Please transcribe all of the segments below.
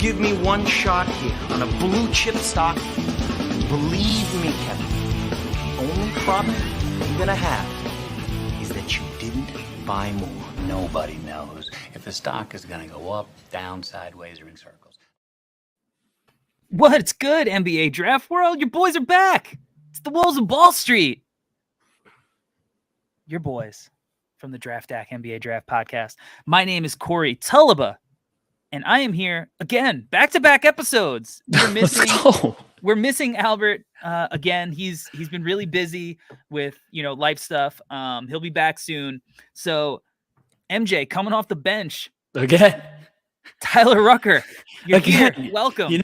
give me one shot here on a blue chip stock, believe me, Kevin, the only problem you're gonna have is that you didn't buy more. Nobody knows if the stock is going to go up, down, sideways, or in circles. What's good, NBA Draft World? Your boys are back. It's the Wolves of Ball Street. Your boys from the Draft Deck NBA Draft Podcast. My name is Corey Tullaba, and I am here again, back-to-back episodes. We're missing Albert again. He's been really busy with life stuff. He'll be back soon. So MJ coming off the bench again. Tyler Rucker, you're again here. Welcome.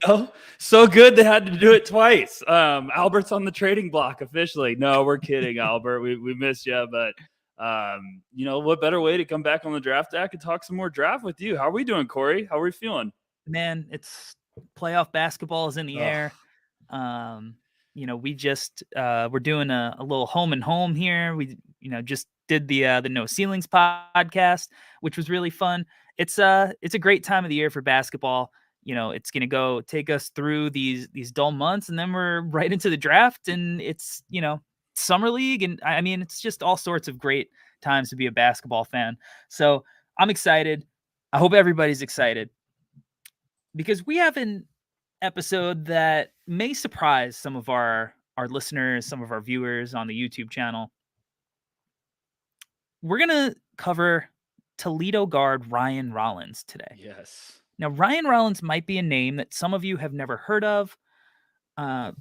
So good they had to do it twice. Albert's on the trading block officially. No, we're kidding, Albert. We missed you, but what better way to come back on the draft deck and talk some more draft with you? How are we doing, Corey? How are we feeling? Man, it's playoff basketball is in the air. We just we're doing a little home and home here. We just did the No Ceilings podcast, which was really fun. It's a great time of the year for basketball. It's going to go take us through these dull months, and then we're right into the draft, and it's summer league, and I mean it's just all sorts of great times to be a basketball fan. So I'm excited. I hope everybody's excited because we have an episode that may surprise some of our listeners, some of our viewers on the YouTube channel. We're going to cover Toledo guard Ryan Rollins today. Yes. Now, Ryan Rollins might be a name that some of you have never heard of, but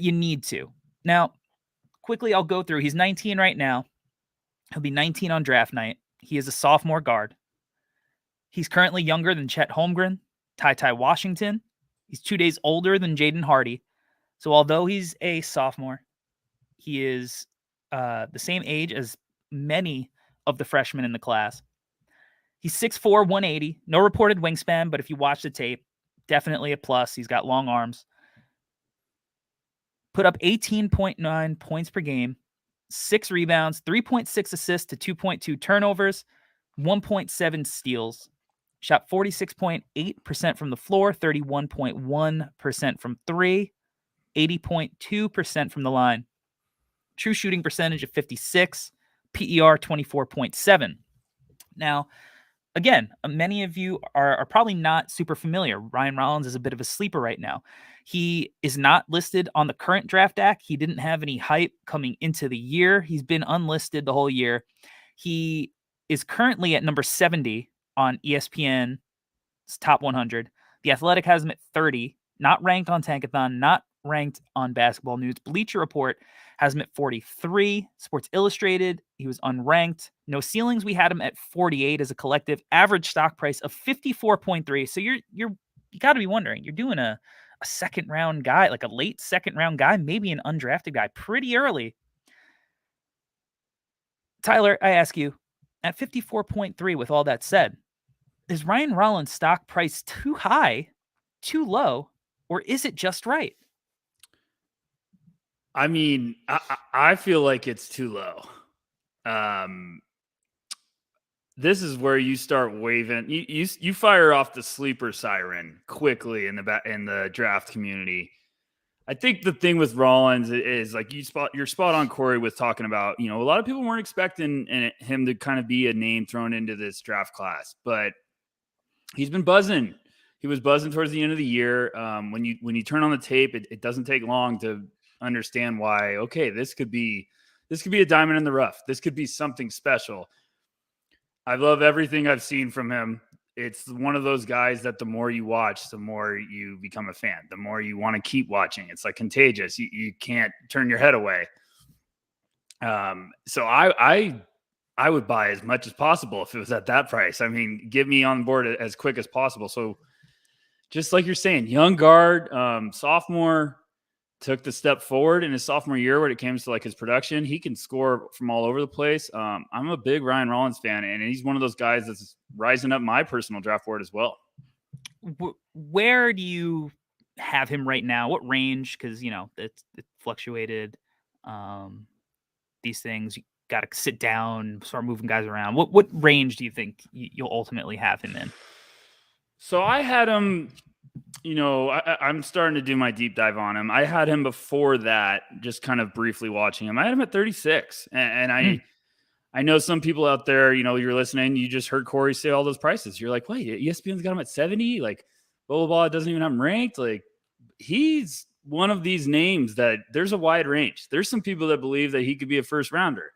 you need to. Now, quickly, I'll go through. He's 19 right now. He'll be 19 on draft night. He is a sophomore guard. He's currently younger than Chet Holmgren, Ty Washington. He's 2 days older than Jaden Hardy. So although he's a sophomore, he is the same age as many of the freshmen in the class. He's 6'4", 180. No reported wingspan, but if you watch the tape, definitely a plus. He's got long arms. Put up 18.9 points per game, 6 rebounds, 3.6 assists to 2.2 turnovers, 1.7 steals. Shot 46.8% from the floor, 31.1% from three, 80.2% from the line. True shooting percentage of 56, PER 24.7. Now, again, many of you are probably not super familiar. Ryan Rollins is a bit of a sleeper right now. He is not listed on the current draft deck. He didn't have any hype coming into the year. He's been unlisted the whole year. He is currently at number 70 on ESPN's top 100. The Athletic has him at 30, not ranked on Tankathon, not ranked on Basketball News. Bleacher Report has him at 43. Sports Illustrated, he was unranked. No Ceilings, we had him at 48 as a collective. Average stock price of 54.3. So you got to be wondering, you're doing a second round guy, like a late second round guy, maybe an undrafted guy, pretty early. Tyler, I ask you, at 54.3, with all that said, is Ryan Rollins' stock price too high, too low, or is it just right? I mean, I feel like it's too low. This is where you start waving. You fire off the sleeper siren quickly in the draft community. I think the thing with Rollins is like you're spot on, Corey, with talking about, a lot of people weren't expecting him to kind of be a name thrown into this draft class, but he's been buzzing. He was buzzing towards the end of the year. When you turn on the tape, it doesn't take long to understand why, okay, this could be a diamond in the rough. This could be something special. I love everything I've seen from him. It's one of those guys that the more you watch, the more you become a fan, the more you want to keep watching. It's like contagious. You can't turn your head away. So I would buy as much as possible if it was at that price. I mean, get me on board as quick as possible. So just like you're saying, young guard, sophomore, took the step forward in his sophomore year when it comes to like his production. He can score from all over the place. I'm a big Ryan Rollins fan, and he's one of those guys that's rising up my personal draft board as well. Where do you have him right now? What range? Because, it fluctuated. These things, you got to sit down, start moving guys around. What range do you think you'll ultimately have him in? So I had him I'm starting to do my deep dive on him. I had him before that, just kind of briefly watching him. I had him at 36. And I know some people out there, you're listening, you just heard Corey say all those prices. You're like, wait, ESPN's got him at 70? Like, blah, blah, blah. It doesn't even have him ranked. Like, he's one of these names that there's a wide range. There's some people that believe that he could be a first rounder.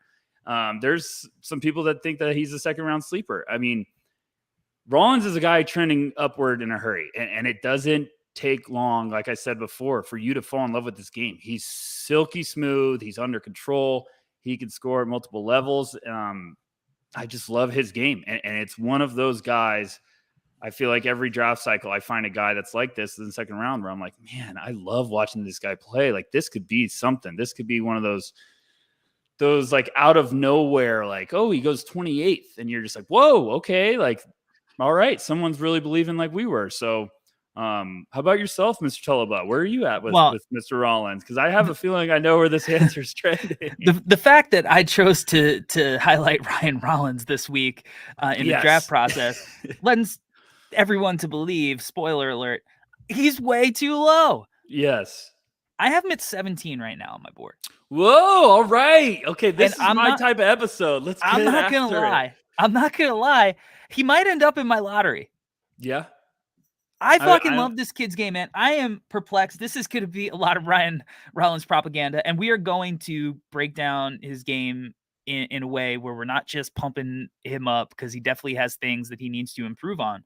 There's some people that think that he's a second round sleeper. I mean, Rollins is a guy trending upward in a hurry, and it doesn't take long, like I said before, for you to fall in love with this game. He's silky smooth. He's under control. He can score at multiple levels. I just love his game, and it's one of those guys. I feel like every draft cycle, I find a guy that's like this in the second round where I'm like, man, I love watching this guy play. Like, this could be something. This could be one of those like out of nowhere, like, oh, he goes 28th, and you're just like, whoa, okay, like, all right, someone's really believing like we were. So how about yourself, Mr. Tullaba? Where are you at with Mr. Rollins? Because I have a feeling I know where this answer is trending. The fact that I chose to highlight Ryan Rollins this week in the draft process lends everyone to believe, spoiler alert, he's way too low. Yes. I have him at 17 right now on my board. Whoa, all right. Okay, this is my type of episode. Let's get I'm not going to lie. I'm not going to lie. He might end up in my lottery. Yeah. I fucking love this kid's game, man. I am perplexed. This is going to be a lot of Ryan Rollins propaganda, and we are going to break down his game in a way where we're not just pumping him up, because he definitely has things that he needs to improve on.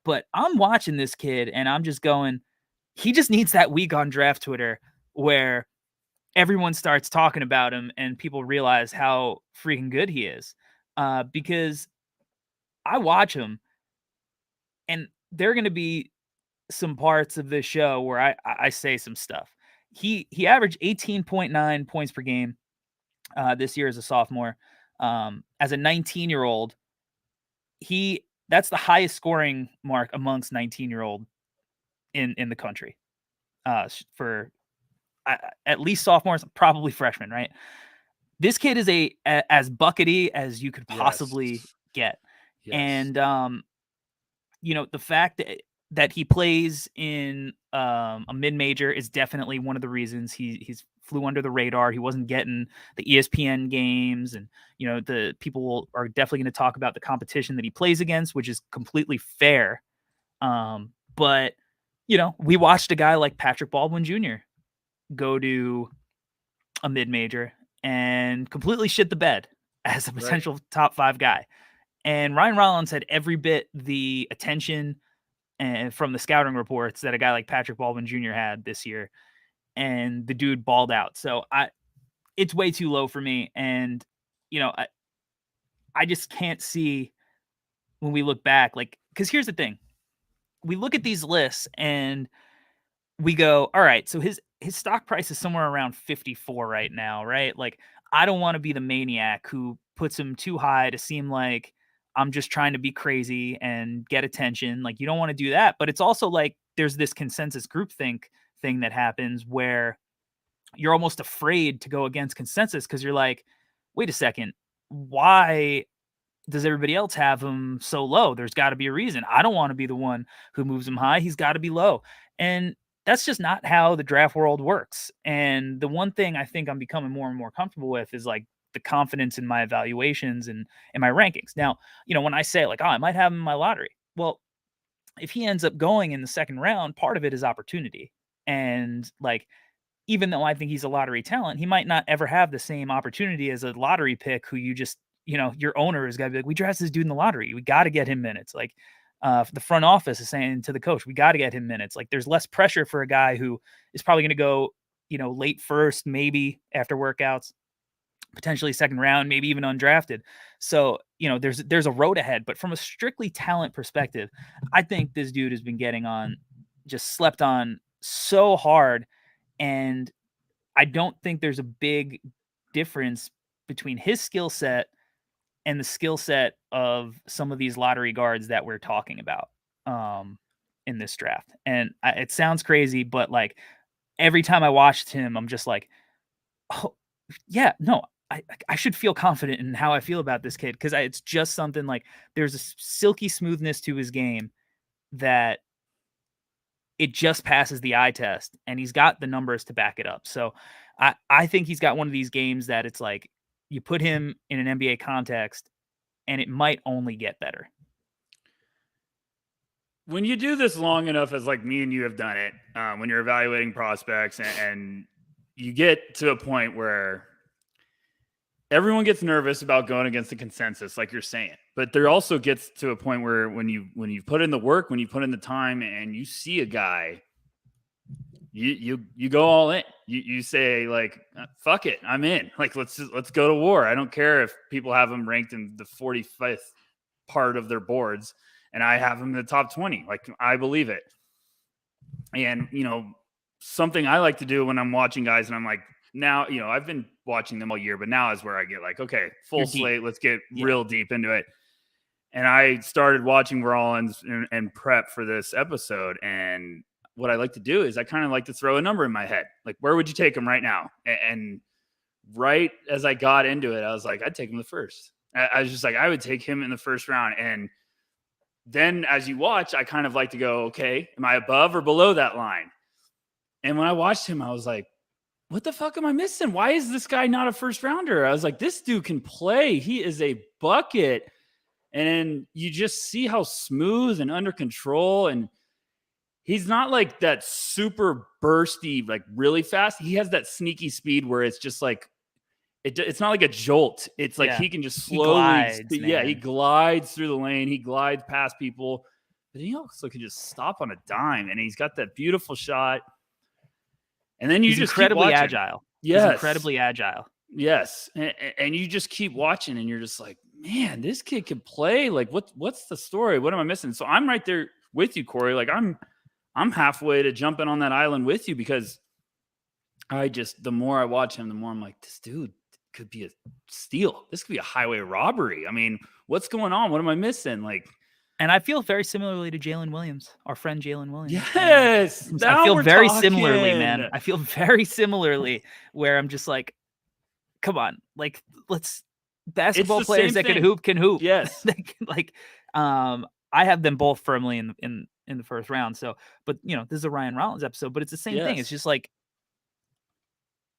But I'm watching this kid, and I'm just going, he just needs that week on draft Twitter where everyone starts talking about him and people realize how freaking good he is. Because I watch him, and there are going to be some parts of this show where I say some stuff. He averaged 18.9 points per game this year as a sophomore. As a 19-year-old, that's the highest scoring mark amongst 19-year-old in the country for at least sophomores, probably freshmen, right? This kid is as buckety as you could possibly get. Yes. And, the fact that he plays in a mid-major is definitely one of the reasons he's flew under the radar. He wasn't getting the ESPN games, and, the people are definitely going to talk about the competition that he plays against, which is completely fair. But, we watched a guy like Patrick Baldwin Jr. go to a mid-major and completely shit the bed as a potential top 5 guy. And Ryan Rollins had every bit the attention and from the scouting reports that a guy like Patrick Baldwin Jr. had this year, and the dude balled out. So it's way too low for me. And, I just can't see when we look back, like, because here's the thing. We look at these lists and we go, all right, so his stock price is somewhere around 54 right now, right? Like, I don't want to be the maniac who puts him too high to seem like I'm just trying to be crazy and get attention. Like, you don't want to do that. But it's also like there's this consensus groupthink thing that happens where you're almost afraid to go against consensus because you're like, wait a second, why does everybody else have him so low? There's got to be a reason. I don't want to be the one who moves him high. He's got to be low. And that's just not how the draft world works. And the one thing I think I'm becoming more and more comfortable with is like the confidence in my evaluations and my rankings. Now, when I say like, oh, I might have him in my lottery. Well, if he ends up going in the second round, part of it is opportunity. And like, even though I think he's a lottery talent, he might not ever have the same opportunity as a lottery pick who you just, your owner is going to be like, we drafted this dude in the lottery. We got to get him minutes. Like, the front office is saying to the coach, we got to get him minutes. Like, there's less pressure for a guy who is probably going to go, late first, maybe after workouts, potentially second round, maybe even undrafted. So, there's a road ahead. But from a strictly talent perspective, I think this dude has been getting just slept on so hard. And I don't think there's a big difference between his skill set and the skill set of some of these lottery guards that we're talking about in this draft. And it sounds crazy, but like every time I watched him, I'm just like, oh yeah, no, I should feel confident in how I feel about this kid. Cause it's just something like there's a silky smoothness to his game that it just passes the eye test, and he's got the numbers to back it up. So I think he's got one of these games that it's like you put him in an NBA context and it might only get better. When you do this long enough, as like me and you have done it, when you're evaluating prospects and you get to a point where everyone gets nervous about going against the consensus, like you're saying, but there also gets to a point where when you put in the work, when you put in the time and you see a guy, you go all in. You say like, fuck it, I'm in. Like, let's go to war. I don't care if people have him ranked in the 45th part of their boards and I have him in the top 20. Like, I believe it. And, something I like to do when I'm watching guys and I'm like, now, I've been watching them all year, but now is where I get like, okay, full slate. Let's get real deep into it. And I started watching Rollins and prep for this episode. And what I like to do is I kind of like to throw a number in my head. Like, where would you take him right now? And right as I got into it, I was like, I'd take him the first. I was just like, I would take him in the first round. And then as you watch, I kind of like to go, okay, am I above or below that line? And when I watched him, I was like, what the fuck am I missing? Why is this guy not a first rounder? I was like, this dude can play. He is a bucket. And you just see how smooth and under control. And he's not like that super bursty, like really fast. He has that sneaky speed where it's just like, it's not like a jolt. It's like he can just slowly, he glides through the lane. He glides past people, but he also can just stop on a dime. And he's got that beautiful shot. And then he's incredibly agile. Yes. He's incredibly agile. Yes. And you just keep watching and you're just like, man, this kid can play. Like, what's the story? What am I missing? So I'm right there with you, Corey. Like I'm halfway to jumping on that island with you because the more I watch him, the more I'm like, this dude could be a steal. This could be a highway robbery. I mean, what's going on? What am I missing? Like, and I feel very similarly to Jalen Williams, our friend Jalen Williams. Yes. I feel very similarly, man. I feel very similarly where I'm just like, come on, like basketball players that can hoop. Yes. I have them both firmly in the first round. So, but this is a Ryan Rollins episode, but it's the same thing. It's just like,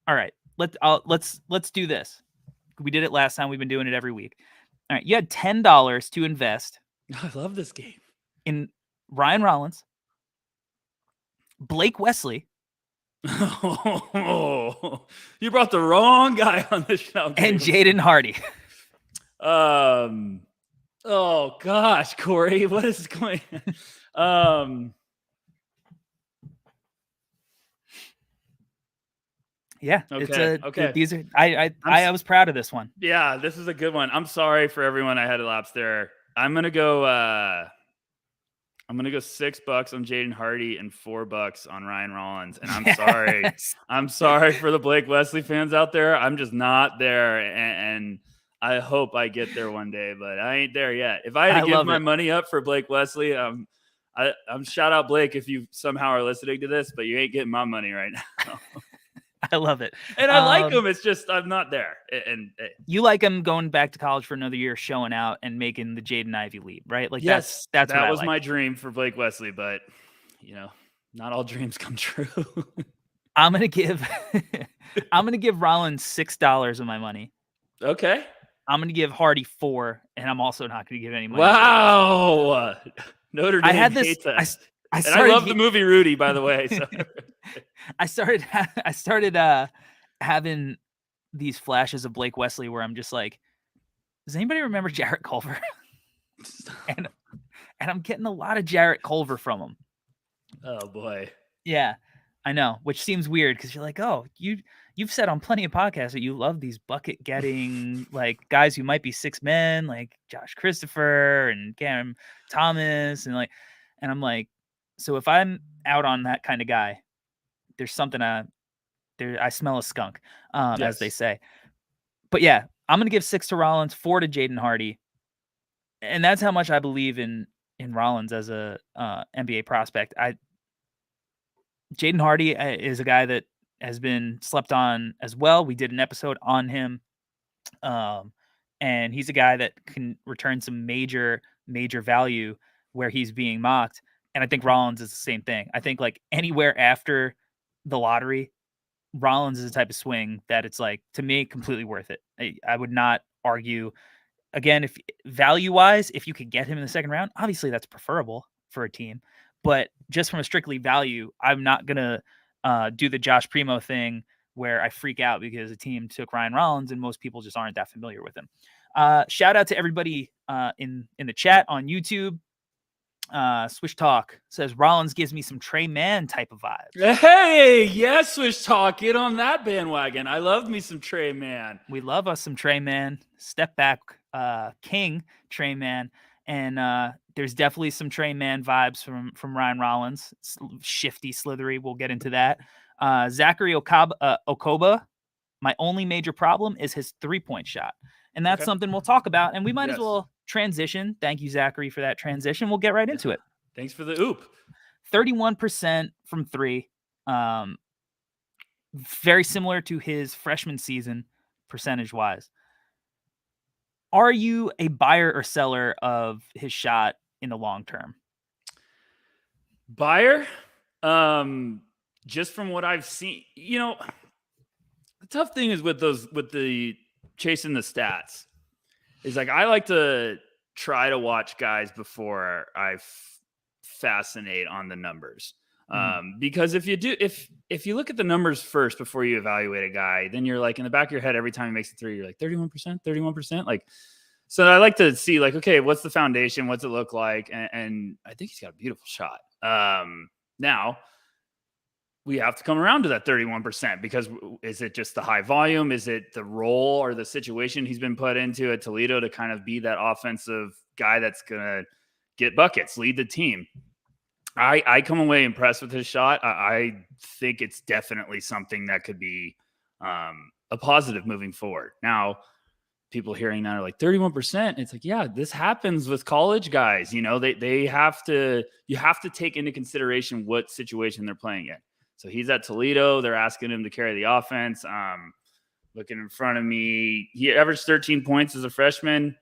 all right, let's do this. We did it last time. We've been doing it every week. All right. You had $10 to invest. I love this game. In Ryan Rollins, Blake Wesley. Oh, you brought the wrong guy on the show. And Jaden Hardy. Oh gosh, Corey, what is going on? Yeah. Okay. These are I was proud of this one. Yeah, this is a good one. I'm sorry for everyone I had a lapse there. I'm gonna go $6 on Jaden Hardy and $4 on Ryan Rollins. And I'm sorry. I'm sorry for the Blake Wesley fans out there. I'm just not there. And I hope I get there one day, but I ain't there yet. If I had to give my money up for Blake Wesley, I'm shout out Blake if you somehow are listening to this, but you ain't getting my money right now. I love it. And I like him. It's just I'm not there. And you like him going back to college for another year, showing out and making the Jaden Ivey leap, right? Like yes, that was my dream for Blake Wesley, but not all dreams come true. I'm gonna give Rollins $6 of my money. Okay. I'm gonna give Hardy $4, and I'm also not gonna give any money. Wow. Notre Dame hates us. I love the movie Rudy, by the way. So. I started having these flashes of Blake Wesley where I'm just like, does anybody remember Jarrett Culver? and I'm getting a lot of Jarrett Culver from him. Oh boy. Yeah, I know, which seems weird because you're like, oh, you've said on plenty of podcasts that you love these bucket getting like guys who might be six men, like Josh Christopher and Cam Thomas, and I'm like, so if I'm out on that kind of guy, there's something I smell a skunk, as they say. But yeah, I'm gonna give 6 to Rollins, 4 to Jaden Hardy, and that's how much I believe in Rollins as a NBA prospect. Jaden Hardy is a guy that has been slept on as well. We did an episode on him, and he's a guy that can return some major value where he's being mocked. And I think Rollins is the same thing. I think like anywhere after the lottery, Rollins is the type of swing that it's like, to me, completely worth it. I would not argue. Again, if value wise, if you could get him in the second round, obviously that's preferable for a team. But just from a strictly value, I'm not gonna do the Josh Primo thing where I freak out because a team took Ryan Rollins and most people just aren't that familiar with him. Shout out to everybody in the chat on YouTube. Swish Talk says Rollins gives me some Trey Mann type of vibes. Hey, yes, Swish Talk, get on that bandwagon. I love me some Trey Mann. We love us some Trey Mann. Step back, king Trey Mann, and there's definitely some Trey Mann vibes from Ryan Rollins. Shifty, slithery. We'll get into that. Zachary Okoba. My only major problem is his 3-point shot, and that's something we'll talk about. And we might as well transition. Thank you, Zachary, for that transition. We'll get right into it. Thanks for the oop. 31% from 3. Very similar to his freshman season, percentage-wise. Are you a buyer or seller of his shot in the long term? Buyer? Just from what I've seen, the tough thing is with the chasing the stats is like, I like to try to watch guys before I fascinate on the numbers. Because if you look at the numbers first before you evaluate a guy, then you're like, in the back of your head, every time he makes a 3, you're like 31%. Like, so I like to see like, okay, what's the foundation? What's it look like? And I think he's got a beautiful shot. Now we have to come around to that 31% because is it just the high volume? Is it the role or the situation he's been put into at Toledo to kind of be that offensive guy that's going to get buckets, lead the team? I come away impressed with his shot. I think it's definitely something that could be a positive moving forward. Now, people hearing that are like 31%. It's like, yeah, this happens with college guys. You have to take into consideration what situation they're playing in. So he's at Toledo. They're asking him to carry the offense. Looking in front of me, he averaged 13 points as a freshman.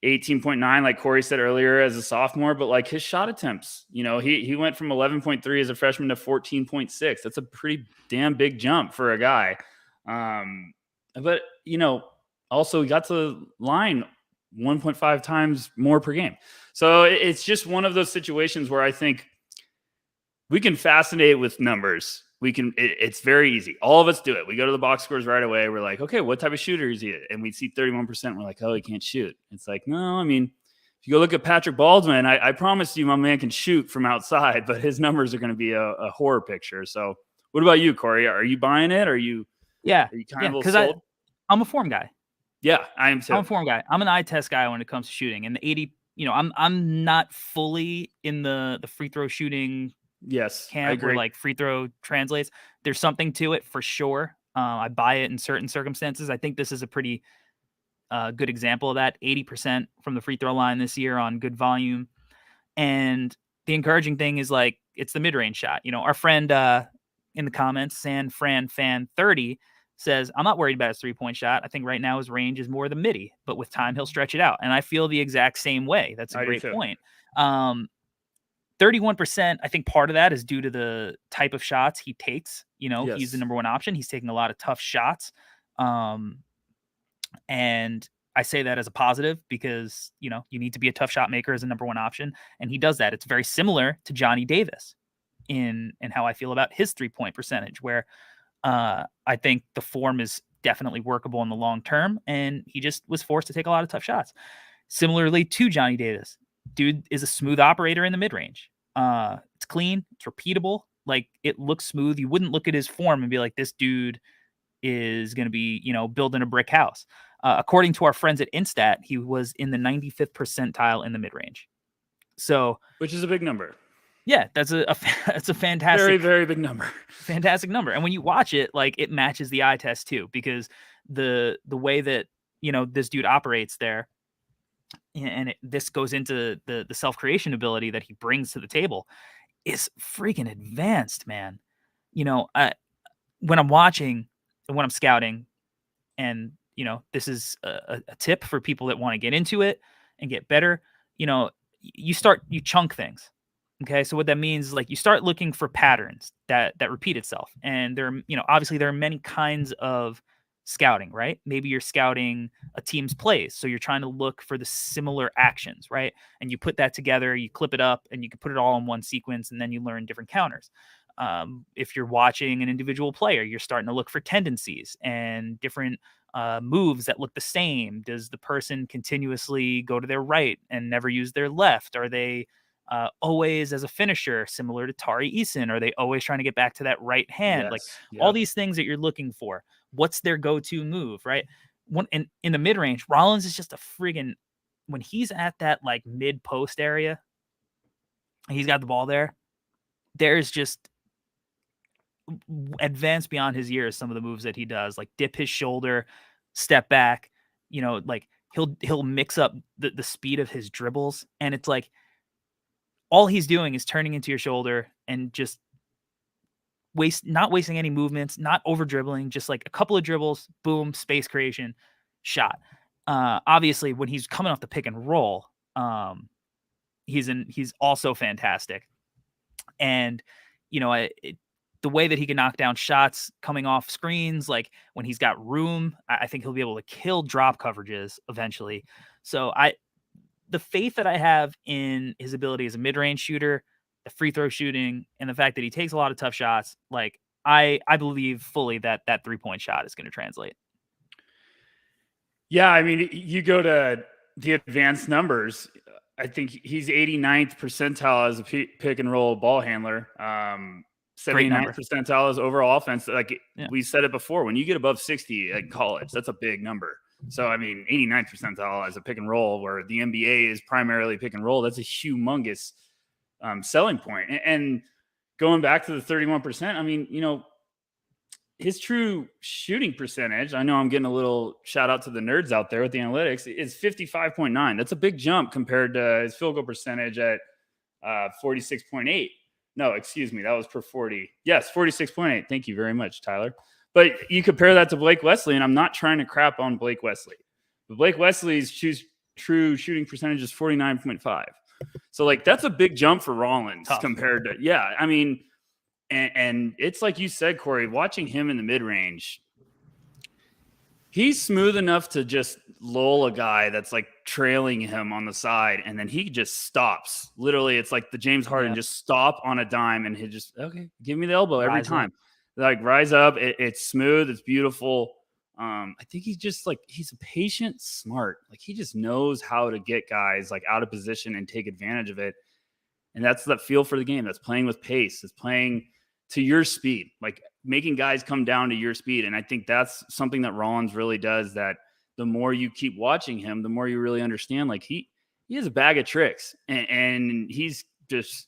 18.9, like Corey said earlier, as a sophomore, but like his shot attempts, he went from 11.3 as a freshman to 14.6. That's a pretty damn big jump for a guy. But also he got to the line 1.5 times more per game. So it's just one of those situations where I think we can fascinate with numbers. It's very easy. All of us do it. We go to the box scores right away. We're like, okay, what type of shooter is he? And we see 31%. We're like, oh, he can't shoot. It's like, no, I mean, if you go look at Patrick Baldwin, I promise you my man can shoot from outside, but his numbers are going to be a horror picture. So what about you, Corey? Are you buying it? Are you kind of a little sold? I'm a form guy. Yeah, I am too. I'm a form guy. I'm an eye test guy when it comes to shooting. And the 80, I'm not fully in the free throw shooting camp where like free throw translates. There's something to it for sure. I buy it in certain circumstances. I think this is a pretty good example of that. 80% from the free throw line this year on good volume. And the encouraging thing is like, it's the mid-range shot. Our friend in the comments, San Fran Fan 30, says, I'm not worried about his 3-point shot. I think right now his range is more the midi, but with time he'll stretch it out. And I feel the exact same way. That's a great point. 31%, I think part of that is due to the type of shots he takes. He's the number one option. He's taking a lot of tough shots. And I say that as a positive because, you need to be a tough shot maker as a number one option. And he does that. It's very similar to Johnny Davis in how I feel about his 3-point percentage, where I think the form is definitely workable in the long term. And he just was forced to take a lot of tough shots. Similarly to Johnny Davis. Dude is a smooth operator in the mid-range. It's clean. It's repeatable. Like, it looks smooth. You wouldn't look at his form and be like, this dude is going to be, building a brick house. According to our friends at Instat, he was in the 95th percentile in the mid-range. So, which is a big number. Yeah, that's a fantastic, very, very big number. Fantastic number. And when you watch it, like, it matches the eye test too, because the way that, this dude operates there, and this goes into the self-creation ability that he brings to the table, is freaking advanced, man. When I'm watching and when I'm scouting, and this is a tip for people that want to get into it and get better. You chunk things. Okay, so what that means is like you start looking for patterns that repeat itself, and obviously there are many kinds of scouting, right? Maybe you're scouting a team's plays, so you're trying to look for the similar actions, right? And you put that together, you clip it up, and you can put it all in one sequence, and then you learn different counters. If you're watching an individual player, you're starting to look for tendencies and different moves that look the same. Does the person continuously go to their right and never use their left? Are they always as a finisher, similar to Tari Eason? Are they always trying to get back to that right hand? Like Yes. all Yep. these things that you're looking for. What's their go-to move, right? In the mid-range, Rollins is just a friggin' when he's at that like mid-post area, he's got the ball there. There's just advanced beyond his years some of the moves that he does, like dip his shoulder, step back, like he'll mix up the speed of his dribbles, and it's like all he's doing is turning into your shoulder and just not wasting any movements, not over dribbling, just like a couple of dribbles, boom, space creation, shot. Obviously, when he's coming off the pick and roll, he's also fantastic. And the way that he can knock down shots coming off screens, like when he's got room, I think he'll be able to kill drop coverages eventually. So the faith that I have in his ability as a mid-range shooter, the free throw shooting, and the fact that he takes a lot of tough shots, like I believe fully that 3-point shot is going to translate. Yeah, I mean, you go to the advanced numbers. I think he's 89th percentile as a pick and roll ball handler. 79th percentile as overall offense. Like we said it before, when you get above 60 at college, that's a big number. So, I mean, 89th percentile as a pick and roll, where the NBA is primarily pick and roll, that's a humongous selling point. And going back to the 31%, I mean, his true shooting percentage, I know I'm getting a little shout out to the nerds out there with the analytics, is 55.9. That's a big jump compared to his field goal percentage at 46.8. No, excuse me. That was per 40. Yes, 46.8. Thank you very much, Tyler. But you compare that to Blake Wesley, and I'm not trying to crap on Blake Wesley. But Blake Wesley's true shooting percentage is 49.5. So, like, that's a big jump for Rollins compared to, I mean, and it's like you said, Corey, watching him in the mid-range, he's smooth enough to just lull a guy that's like trailing him on the side, and then he just stops. Literally, it's like the James Harden just stop on a dime, and he just, okay, give me the elbow every time. Like, rise up. It's smooth. It's beautiful. I think he's a patient, smart. Like, he just knows how to get guys like out of position and take advantage of it. And that's that feel for the game. That's playing with pace. It's playing to your speed, like making guys come down to your speed. And I think that's something that Rollins really does, that the more you keep watching him, the more you really understand, like he has a bag of tricks, and he's just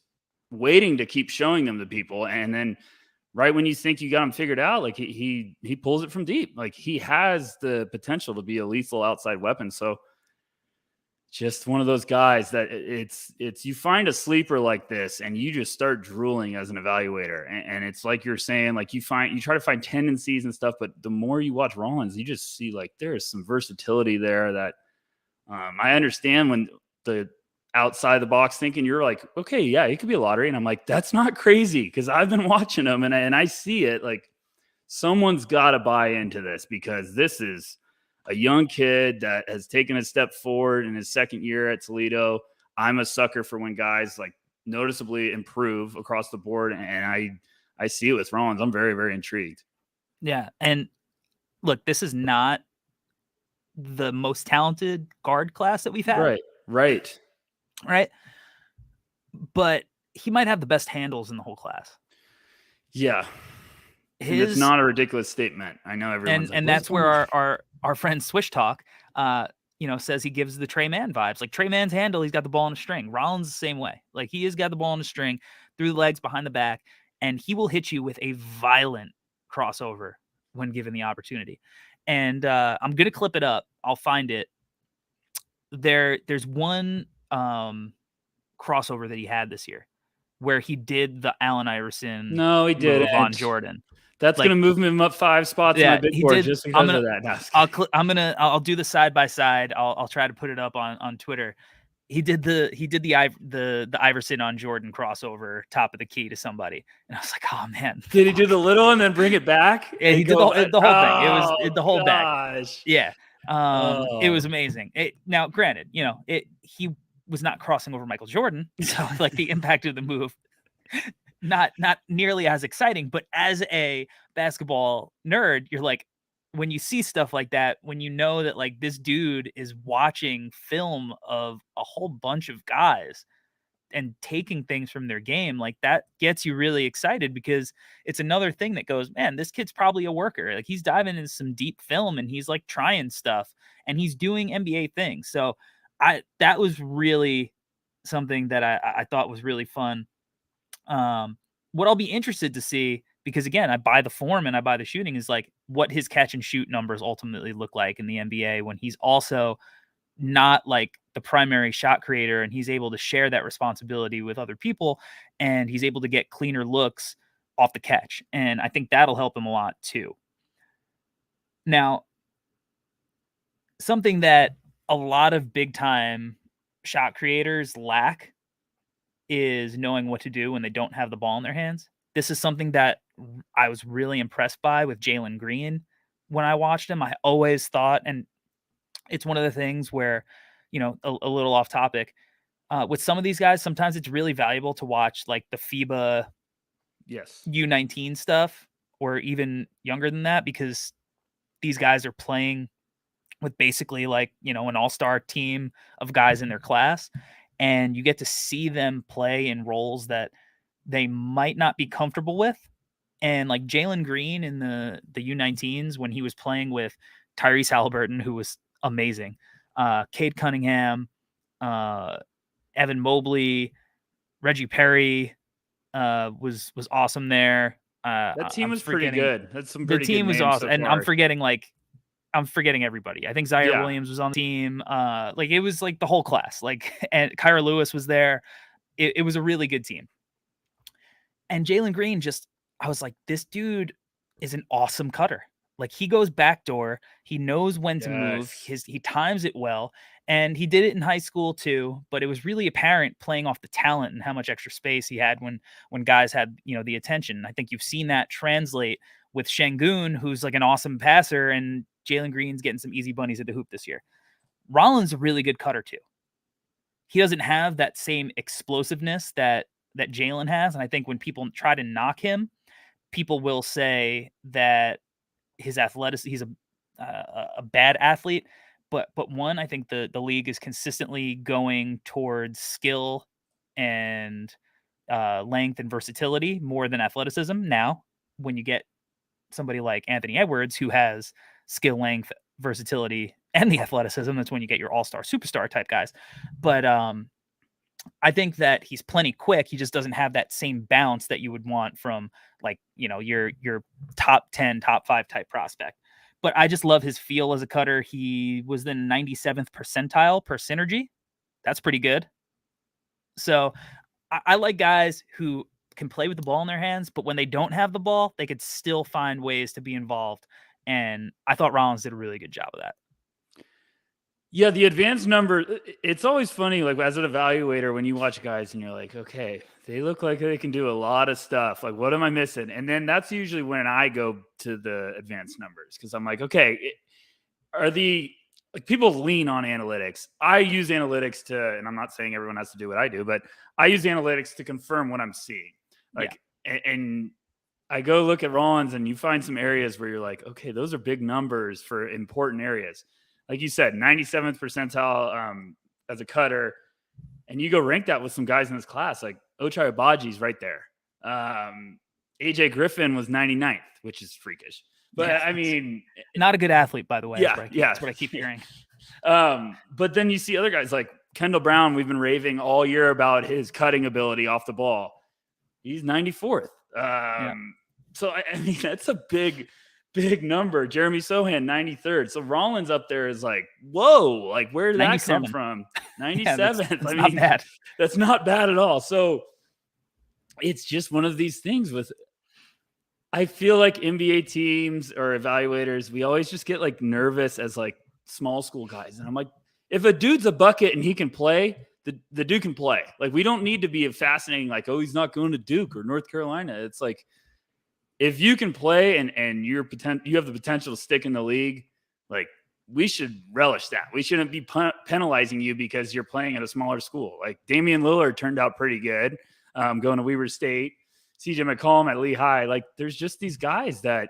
waiting to keep showing them to people. And then right when you think you got him figured out, like he pulls it from deep. Like, he has the potential to be a lethal outside weapon. So just one of those guys that it's you find a sleeper like this and you just start drooling as an evaluator. And it's like you're saying, like you try to find tendencies and stuff, but the more you watch Rollins, you just see like there is some versatility there that I understand when the outside the box thinking, you're like, okay, yeah, it could be a lottery. And I'm like, that's not crazy, because I've been watching him and I see it. Like, someone's got to buy into this, because this is a young kid that has taken a step forward in his second year at Toledo. I'm a sucker for when guys like noticeably improve across the board, and I see it with Rollins. I'm very, very intrigued. Yeah, and look, this is not the most talented guard class that we've had. Right. But he might have the best handles in the whole class. Yeah. It's not a ridiculous statement. I know everyone's and that's where our friend Swish Talk says he gives the Trey Mann vibes. Like, Trey Mann's handle, he's got the ball on a string. Rollins the same way. Like, he has got the ball on a string, through the legs, behind the back, and he will hit you with a violent crossover when given the opportunity. And I'm gonna clip it up. I'll find it. There's one crossover that he had this year where he did the Allen Iverson he did on Jordan. That's going to move him up 5 spots in my big board just because of that. I'll do the side by side. I'll try to put it up on Twitter. he did the Iverson on Jordan crossover top of the key to somebody, and I was like, oh man, Did he do the little and then bring it back? yeah, he did the whole thing. It was Oh, the whole back. gosh. Yeah, it was Oh. amazing. Now, granted, he was not crossing over Michael Jordan, so like the impact of the move, not nearly as exciting. But as a basketball nerd, you're like, when you see stuff like that, when you know that like this dude is watching film of a whole bunch of guys and taking things from their game, like that gets you really excited, because it's another thing that goes, man, this kid's probably a worker. Like he's diving into some deep film and he's like trying stuff and he's doing NBA things. So that was really something that I thought was really fun. What I'll be interested to see, because again, I buy the form and I buy the shooting, is like what his catch and shoot numbers ultimately look like in the NBA when he's also not like the primary shot creator and he's able to share that responsibility with other people and he's able to get cleaner looks off the catch. And I think that'll help him a lot too. Now, something that a lot of big time shot creators lack is knowing what to do when they don't have the ball in their hands. This is something that I was really impressed by with Jalen Green when I watched him. I always thought, and it's one of the things where, a little off topic, with some of these guys, sometimes it's really valuable to watch like the FIBA U19 stuff, or even younger than that, because these guys are playing with basically like, an all-star team of guys in their class. And you get to see them play in roles that they might not be comfortable with. And like Jalen Green in the U19s, when he was playing with Tyrese Halliburton, who was amazing, Cade Cunningham, Evan Mobley, Reggie Perry was awesome there. That team was pretty good. That's some pretty the team good was names awesome, so and far. I'm forgetting everybody. I think Zaire Williams was on the team. Like it was like the whole class. Like, and Kyra Lewis was there. It was a really good team. And Jalen Green, I was like, this dude is an awesome cutter. Like he goes backdoor. He knows when to move. He times it well. And he did it in high school too, but it was really apparent playing off the talent and how much extra space he had when guys had, the attention. I think you've seen that translate with Şengün, who's like an awesome passer, and Jalen Green's getting some easy bunnies at the hoop this year. Rollins a really good cutter too. He doesn't have that same explosiveness that Jalen has. And I think when people try to knock him, people will say that his athleticism, he's a bad athlete. But one, I think the league is consistently going towards skill and length and versatility more than athleticism. Now, when you get somebody like Anthony Edwards, who has skill, length, versatility, and the athleticism, that's when you get your all-star, superstar type guys. But I think that he's plenty quick. He just doesn't have that same bounce that you would want from like, your top 10, top 5 type prospect. But I just love his feel as a cutter. He was the 97th percentile per synergy. That's pretty good. So I like guys who can play with the ball in their hands, but when they don't have the ball, they could still find ways to be involved. And I thought Rollins did a really good job of that. Yeah, the advanced number, it's always funny, like as an evaluator, when you watch guys and you're like, okay, they look like they can do a lot of stuff. Like, what am I missing? And then that's usually when I go to the advanced numbers, because I'm like, okay, people lean on analytics. I use analytics and I'm not saying everyone has to do what I do, but I use analytics to confirm what I'm seeing. And I go look at Rollins and you find some areas where you're like, okay, those are big numbers for important areas. Like you said, 97th percentile as a cutter. And you go rank that with some guys in this class, like Ochai Agbaji's right there. AJ Griffin was 99th, which is freakish. But I mean, not a good athlete, by the way. Yeah, that's what I keep hearing. But then you see other guys like Kendall Brown. We've been raving all year about his cutting ability off the ball. He's 94th. So I mean, that's a big number. Jeremy Sohan, 93rd. So Rollins up there is like, whoa, like where did that come from? 97th. That's not bad. That's not bad at all. So it's just one of these things I feel like NBA teams or evaluators, we always just get like nervous as like small school guys. And I'm like, if a dude's a bucket and he can play, the dude can play. Like, we don't need to be fascinating, like, oh, he's not going to Duke or North Carolina. It's like, if you can play and you have the potential to stick in the league, like, we should relish that. We shouldn't be penalizing you because you're playing at a smaller school. Like, Damian Lillard turned out pretty good, going to Weber State. CJ McCollum at Lehigh. Like, there's just these guys that,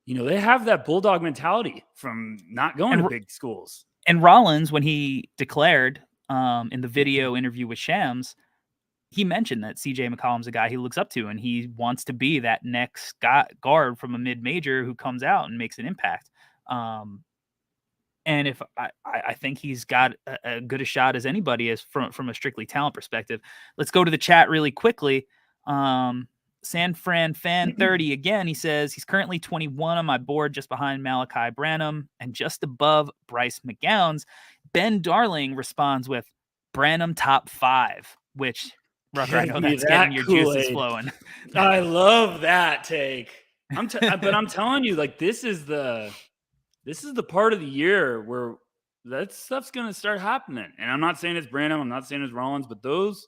they have that bulldog mentality from not going to big schools. And Rollins, when he declared in the video interview with Shams, he mentioned that CJ McCollum's a guy he looks up to, and he wants to be that next guard from a mid-major who comes out and makes an impact. And if I think he's got a good a shot as anybody as from a strictly talent perspective. Let's go to the chat really quickly. San Fran Fan 30 again. He says he's currently 21 on my board, just behind Malachi Branham and just above Bryce McGowan's. Ben Darling responds with Branham top 5, which Rucker, I know that's getting your juices flowing. I love that take. But I'm telling you, like, this is the part of the year where that stuff's going to start happening. And I'm not saying it's Branham, I'm not saying it's Rollins, but those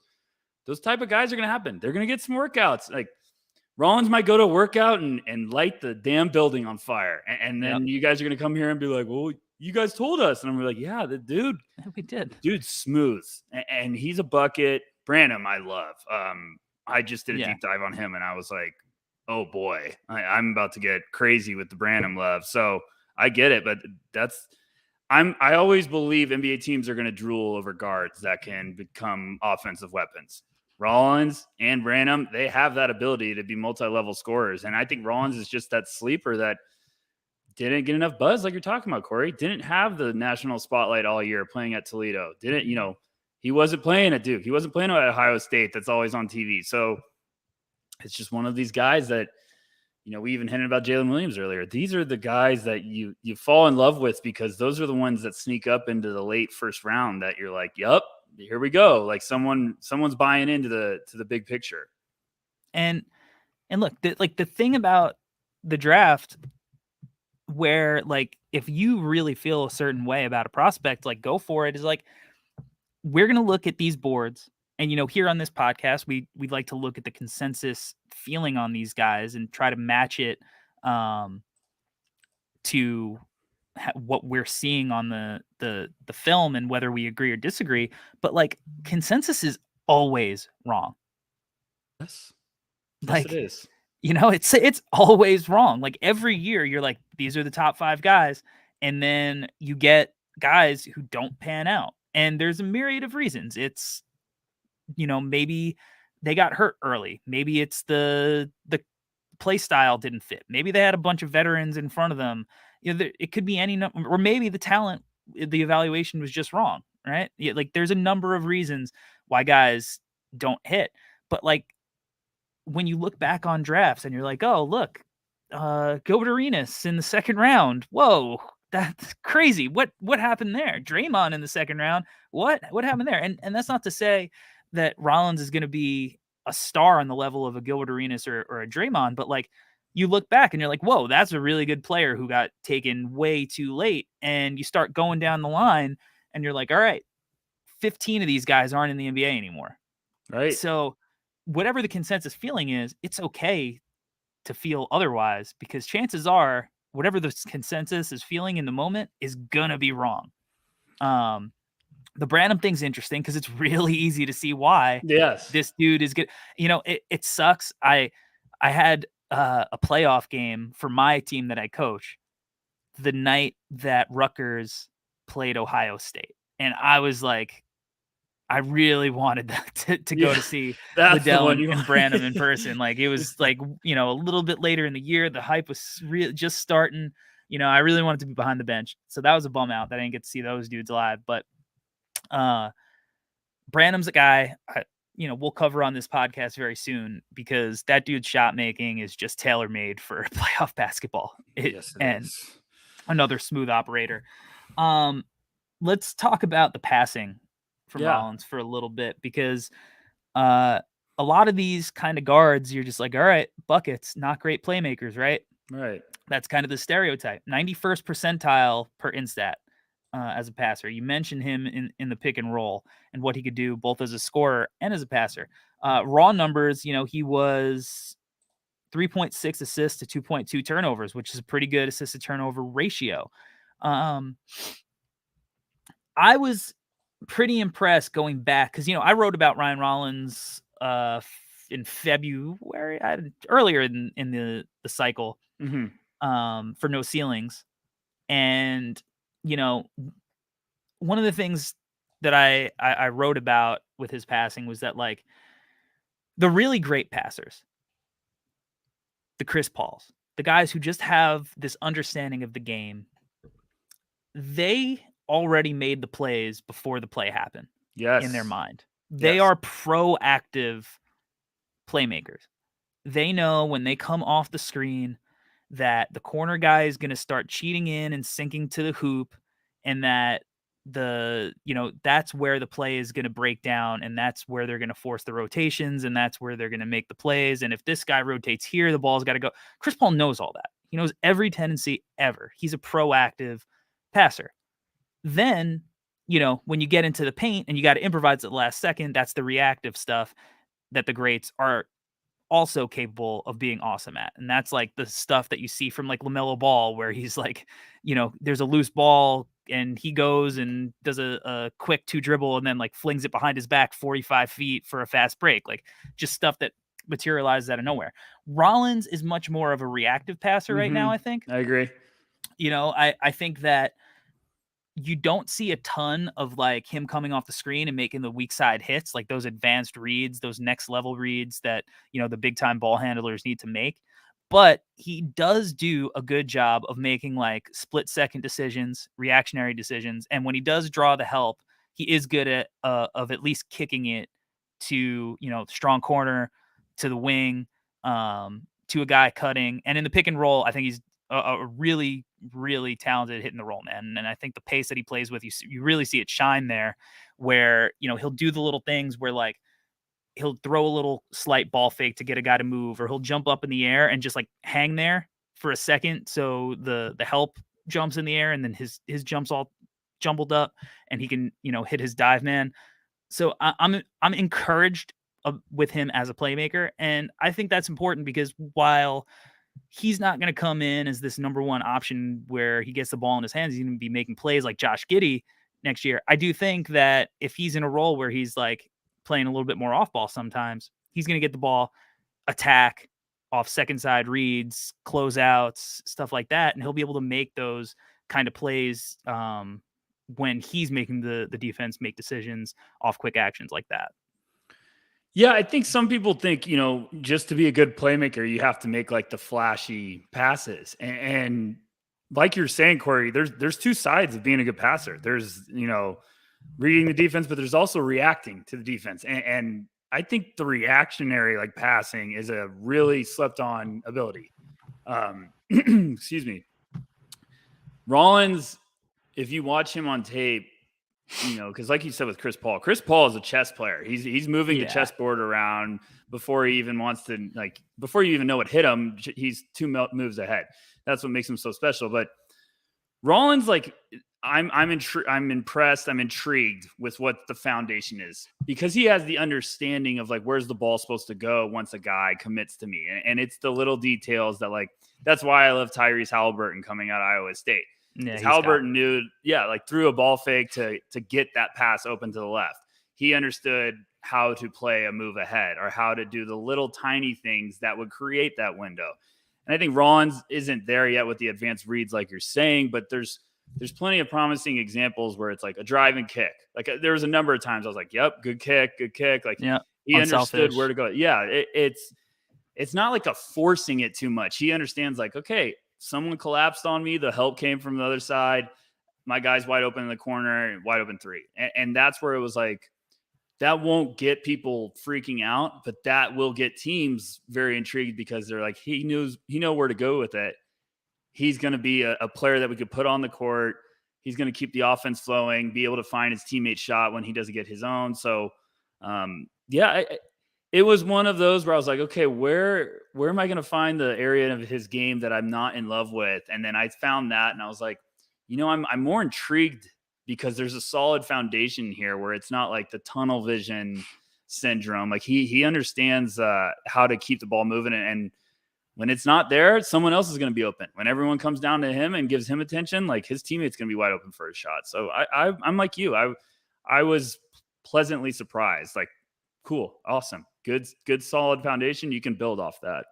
type of guys are going to happen. They're going to get some workouts. Like, Rollins might go to a workout and light the damn building on fire. And then you guys are going to come here and be like, well, you guys told us. And I'm like, yeah, the dude. We did. Dude's smooth. And he's a bucket. Branham, I love. I just did a deep dive on him, and I was like, oh, boy. I'm about to get crazy with the Branham love. So I get it, but I always believe NBA teams are going to drool over guards that can become offensive weapons. Rollins and Branham, they have that ability to be multi-level scorers. And I think Rollins is just that sleeper that didn't get enough buzz, like you're talking about, Corey. Didn't have the national spotlight all year playing at Toledo. He wasn't playing at Duke. He wasn't playing at Ohio State. That's always on TV. So it's just one of these guys that, we even hinted about Jalen Williams earlier. These are the guys that you fall in love with because those are the ones that sneak up into the late first round that you're like, yup, here we go. Like, someone's buying into the big picture. And look, the thing about the draft where, like, if you really feel a certain way about a prospect, like, go for it, is like, we're going to look at these boards. And, here on this podcast, we'd like to look at the consensus feeling on these guys and try to match it to what we're seeing on the film and whether we agree or disagree. But, like, consensus is always wrong. Yes. Like, it is. It's always wrong. Like, every year you're like, these are the top 5 guys. And then you get guys who don't pan out. And there's a myriad of reasons. It's, maybe they got hurt early. Maybe it's the play style didn't fit. Maybe they had a bunch of veterans in front of them. It could be any number, or maybe the talent, the evaluation was just wrong, right? Like, there's a number of reasons why guys don't hit. But, like, when you look back on drafts and you're like, oh, look, Gilbert Arenas in the second round. Whoa, that's crazy. What happened there? Draymond in the second round. What happened there? And that's not to say that Rollins is going to be a star on the level of a Gilbert Arenas or a Draymond, but, like, you look back and you're like, whoa, that's a really good player who got taken way too late. And you start going down the line and you're like, all right, 15 of these guys aren't in the NBA anymore. Right. So whatever the consensus feeling is, it's okay to feel otherwise, because chances are whatever the consensus is feeling in the moment is going to be wrong. The Branham thing's interesting because it's really easy to see why this dude is good. It sucks. I had a playoff game for my team that I coach the night that Rutgers played Ohio State. And I was like, I really wanted to go to see Liddell and Branham in person. Like, it was like, a little bit later in the year, the hype was just starting. I really wanted to be behind the bench. So that was a bum out that I didn't get to see those dudes live. But Branham's a guy, we'll cover on this podcast very soon, because that dude's shot making is just tailor-made for playoff basketball. Yes, it and is. Another smooth operator. Let's talk about the passing from Rollins for a little bit, because a lot of these kind of guards, you're just like, all right, buckets, not great playmakers, right? Right. That's kind of the stereotype. 91st percentile per Instat. as a passer. You mentioned him in the pick and roll and what he could do both as a scorer and as a passer. Raw numbers, he was 3.6 assists to 2.2 turnovers, which is a pretty good assist to turnover ratio. I was pretty impressed going back because, I wrote about Ryan Rollins in February, earlier in the cycle for No Ceilings. And, one of the things that I wrote about with his passing was that, like, the really great passers, the Chris Pauls, the guys who just have this understanding of the game, they already made the plays before the play happened. Yes. In their mind. They are proactive playmakers. They know when they come off the screen that the corner guy is going to start cheating in and sinking to the hoop, and that that's where the play is going to break down, and that's where they're going to force the rotations, and that's where they're going to make the plays. And if this guy rotates here, the ball's got to go. Chris Paul knows all that. He knows every tendency ever. He's a proactive passer. Then, when you get into the paint and you got to improvise at the last second, that's the reactive stuff that the greats are also capable of being awesome at. And that's like the stuff that you see from like LaMelo Ball, where he's like, there's a loose ball and he goes and does a quick 2 dribble and then like flings it behind his back 45 feet for a fast break. Like just stuff that materializes out of nowhere. Rollins is much more of a reactive passer right now, I think. I agree. I think that you don't see a ton of like him coming off the screen and making the weak side hits, like those advanced reads, those next level reads that, the big time ball handlers need to make. But he does do a good job of making like split second decisions, reactionary decisions. And when he does draw the help, he is good at at least kicking it to, strong corner, to the wing, to a guy cutting. And in the pick and roll, I think he's a really, really talented hitting the roll, man. And I think the pace that he plays with, you really see it shine there, where, he'll do the little things where like he'll throw a little slight ball fake to get a guy to move, or he'll jump up in the air and just like hang there for a second. So the help jumps in the air and then his jump's all jumbled up and he can, hit his dive man. So I'm encouraged with him as a playmaker. And I think that's important because while he's not going to come in as this number one option where he gets the ball in his hands, he's going to be making plays like Josh Giddey next year. I do think that if he's in a role where he's like playing a little bit more off ball sometimes, he's going to get the ball, attack off second side reads, closeouts, stuff like that. And he'll be able to make those kind of plays when he's making the defense make decisions off quick actions like that. Yeah, I think some people think, just to be a good playmaker, you have to make like the flashy passes. And like you're saying, Corey, there's two sides of being a good passer. There's, reading the defense, but there's also reacting to the defense. And I think the reactionary like passing is a really slept on ability. Excuse me. Rollins, if you watch him on tape, because like you said with Chris Paul is a chess player. He's moving the chessboard around before he even wants to, like, before you even know what hit him, he's 2 moves ahead. That's what makes him so special. But Rollins, like, I'm impressed. I'm intrigued with what the foundation is, because he has the understanding of like, where's the ball supposed to go once a guy commits to me. And it's the little details that, like, that's why I love Tyrese Halliburton coming out of Iowa State. Yeah, Halliburton knew, like threw a ball fake to get that pass open to the left. He understood how to play a move ahead, or how to do the little tiny things that would create that window. And I think Rollins isn't there yet with the advanced reads like you're saying, but there's plenty of promising examples where it's like a drive and kick. Like there was a number of times I was like, yep, good kick. Like he understood where to go. Yeah, it's not like a forcing it too much. He understands like, okay, someone collapsed on me. The help came from the other side. My guy's wide open in the corner, wide open 3. And that's where it was like, that won't get people freaking out, but that will get teams very intrigued, because they're like, he knows where to go with it. He's going to be a player that we could put on the court. He's going to keep the offense flowing, be able to find his teammate's shot when he doesn't get his own. So, it was one of those where I was like, okay, where am I going to find the area of his game that I'm not in love with? And then I found that, and I was like, I'm more intrigued because there's a solid foundation here where it's not like the tunnel vision syndrome. Like he understands how to keep the ball moving, and when it's not there, someone else is going to be open. When everyone comes down to him and gives him attention, like his teammate's going to be wide open for a shot. So I'm like you. I was pleasantly surprised. Like, cool, awesome, good, solid foundation. You can build off that.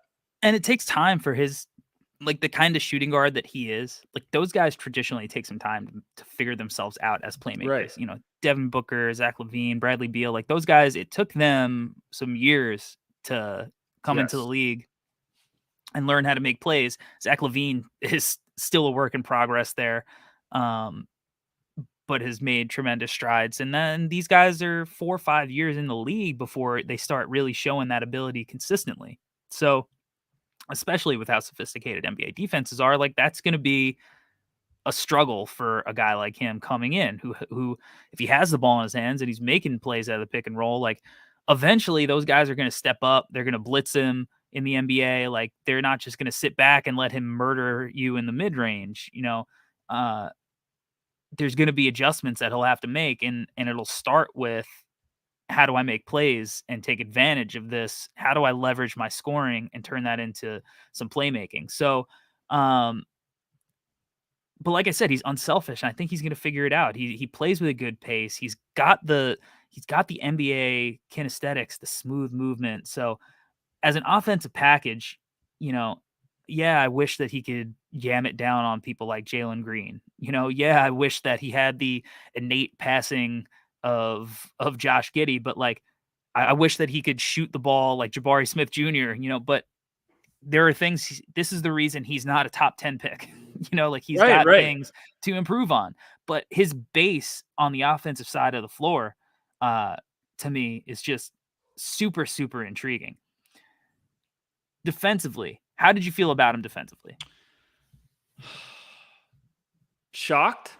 And it takes time for his, like, the kind of shooting guard that he is. Like, those guys traditionally take some time to figure themselves out as playmakers. Right. You know, Devin Booker, Zach LaVine, Bradley Beal, like those guys, it took them some years to come into the league and learn how to make plays. Zach LaVine is still a work in progress there, but has made tremendous strides. And then these guys are 4 or 5 years in the league before they start really showing that ability consistently. So, especially with how sophisticated NBA defenses are, like that's going to be a struggle for a guy like him coming in, who if he has the ball in his hands and he's making plays out of the pick and roll, like eventually those guys are going to step up. They're going to blitz him in the NBA. Like they're not just going to sit back and let him murder you in the mid range. You know, there's going to be adjustments that he'll have to make, and it'll start with, how do I make plays and take advantage of this? How do I leverage my scoring and turn that into some playmaking? So, but like I said, he's unselfish, and I think he's going to figure it out. He plays with a good pace. He's got the NBA kinesthetics, the smooth movement. So, as an offensive package, you know, yeah, I wish that he could jam it down on people like Jalen Green. You know, yeah, I wish that he had the innate passing of Josh Giddey, but like I wish that he could shoot the ball like Jabari Smith Jr., you know, but there are things, this is the reason he's not a top 10 pick. You know, like he's got things to improve on, but his base on the offensive side of the floor, to me, is just super, super intriguing. Defensively, how did you feel about him defensively? Shocked,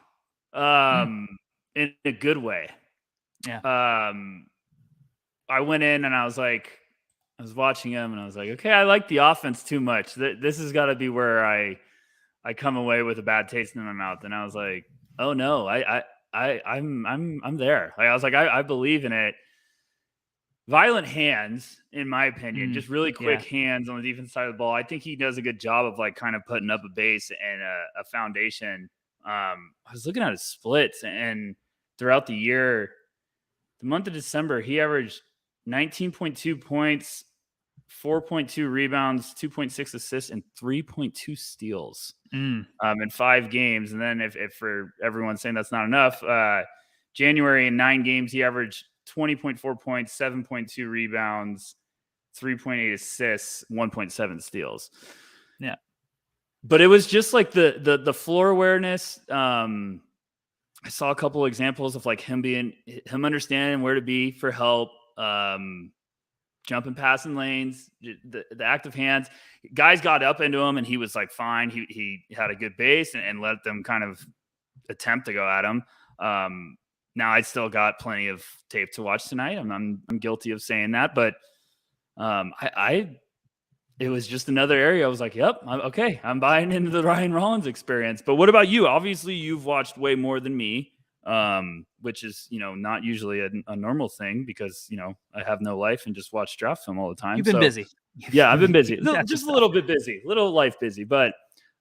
in a good way. Yeah. I went in and I was watching him and I was like, okay, I like the offense too much. This has got to be where I come away with a bad taste in my mouth. And I was like, oh no, I'm there. Like, I was like, I believe in it. Violent hands, in my opinion, just really quick hands on the defense side of the ball. I think he does a good job of like kind of putting up a base and a foundation. I was looking at his splits, and throughout the year, the month of December, he averaged 19.2 points, 4.2 rebounds, 2.6 assists, and 3.2 steals in 5 games. And then if for everyone saying that's not enough, January in 9 games, he averaged 20.4 points, 7.2 rebounds, 3.8 assists, 1.7 steals. Yeah. But it was just like the floor awareness. I saw a couple of examples of like him understanding where to be for help, jumping passing lanes, the active hands. Guys got up into him and he was like fine. He had a good base and let them kind of attempt to go at him. Now I still got plenty of tape to watch tonight. I'm guilty of saying that, but it was just another area. I was like, yep, okay. I'm buying into the Ryan Rollins experience. But what about you? Obviously you've watched way more than me, which is, you know, not usually a normal thing because, you know, I have no life and just watch draft film all the time. You've been busy. Yeah, I've been busy. Just a little bit busy, little life busy. But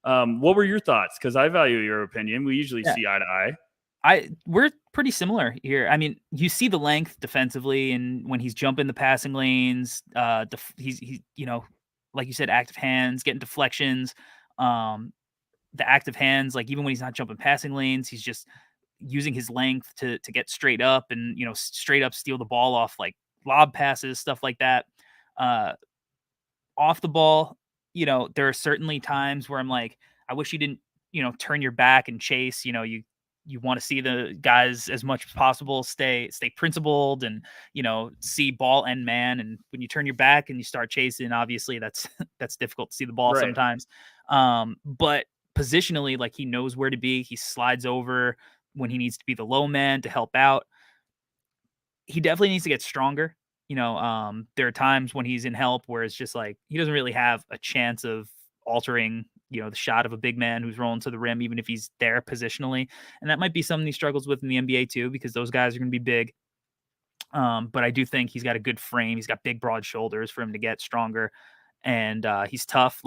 what were your thoughts? Because I value your opinion. We usually see eye to eye. We're pretty similar here. I mean, you see the length defensively, and when he's jumping the passing lanes, he's you know, like you said, active hands, getting deflections. The active hands, like even when he's not jumping passing lanes, he's just using his length to get straight up and, you know, straight up steal the ball off like lob passes, stuff like that. Off the ball, you know, there are certainly times where I'm like, I wish you didn't, you know, turn your back and chase. You know, you want to see the guys as much as possible stay principled and, you know, see ball and man. And when you turn your back and you start chasing, obviously that's difficult to see the ball sometimes. But positionally, like he knows where to be. He slides over when he needs to be the low man to help out. He definitely needs to get stronger. You know, there are times when he's in help where it's just like he doesn't really have a chance of altering the shot of a big man who's rolling to the rim, even if he's there positionally. And that might be something he struggles with in the NBA too, because those guys are going to be big. But I do think he's got a good frame. He's got big, broad shoulders for him to get stronger. And he's tough.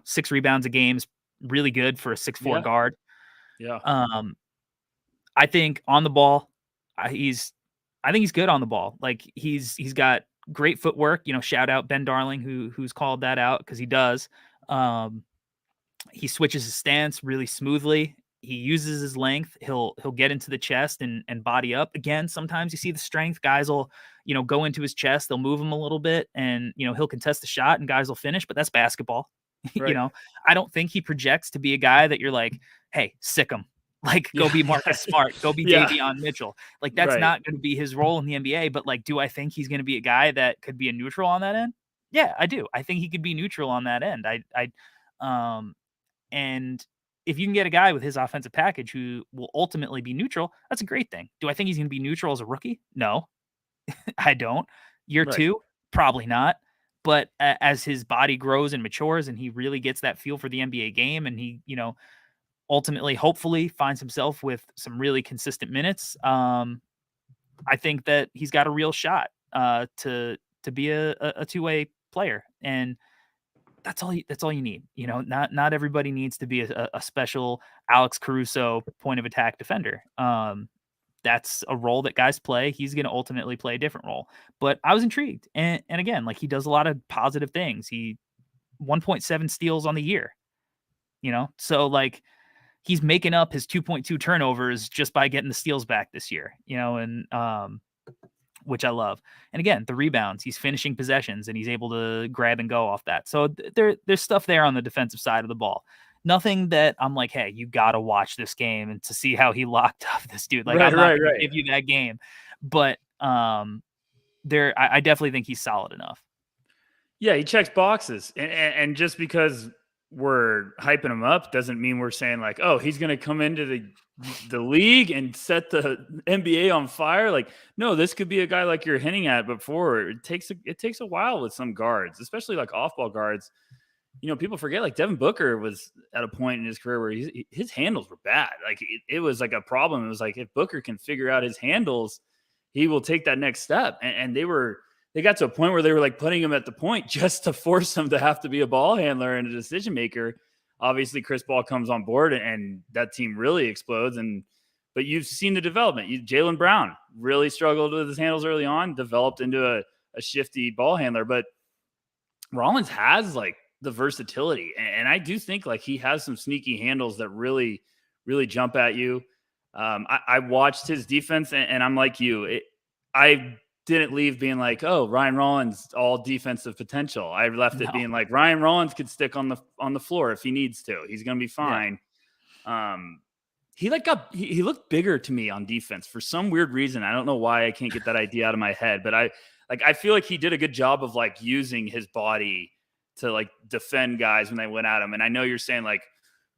6 rebounds a game is really good for a 6'4" guard. Yeah. I think on the ball, I think he's good on the ball. He's got great footwork. Shout out Ben Darling, who's called that out, because he does. He switches his stance really smoothly. He uses his length. He'll get into the chest and body up. Again, sometimes you see the strength. Guys will, go into his chest. They'll move him a little bit, and he'll contest the shot, and guys will finish. But that's basketball. Right. I don't think he projects to be a guy that you're like, hey, sick him. Go be Marcus Smart. Go be Davion Mitchell. That's not going to be his role in the NBA. But do I think he's going to be a guy that could be a neutral on that end? Yeah, I do. I think he could be neutral on that end. And if you can get a guy with his offensive package who will ultimately be neutral, that's a great thing. Do I think he's going to be neutral as a rookie? No, I don't. Year 2, probably not. But as his body grows and matures and he really gets that feel for the NBA game, and he, ultimately, hopefully finds himself with some really consistent minutes, I think that he's got a real shot to be a two-way player. And that's all you need. Not everybody needs to be a special Alex Caruso point of attack defender. That's a role that guys play. He's going to ultimately play a different role. But I was intrigued. And again, he does a lot of positive things. He 1.7 steals on the year, so he's making up his 2.2 turnovers just by getting the steals back this year, and which I love. And again, the rebounds, he's finishing possessions and he's able to grab and go off that. So there's stuff there on the defensive side of the ball. Nothing that I'm like, hey, you got to watch this game and to see how he locked up this dude. I'm not going to give you that game, but I definitely think he's solid enough. Yeah, he checks boxes, and just because we're hyping him up doesn't mean we're saying oh, he's going to come into the league and set the NBA on fire. No, this could be a guy like you're hinting at before. It takes a while with some guards, especially off-ball guards. People forget Devin Booker was at a point in his career where his handles were bad. It was a problem. It was if Booker can figure out his handles, he will take that next step. And they got to a point where they were putting him at the point just to force him to have to be a ball handler and a decision maker. Obviously, Chris Paul comes on board and that team really explodes. But you've seen the development. Jaylen Brown really struggled with his handles early on, developed into a shifty ball handler. But Rollins has the versatility. And I do think he has some sneaky handles that really, really jump at you. I watched his defense and I'm like you. I didn't leave being oh, Ryan Rollins, all defensive potential. I left it being Ryan Rollins could stick on the floor if he needs to. He's going to be fine. Yeah. He looked bigger to me on defense for some weird reason. I don't know why. I can't get that idea out of my head, but I feel he did a good job of using his body to defend guys when they went at him. And I know you're saying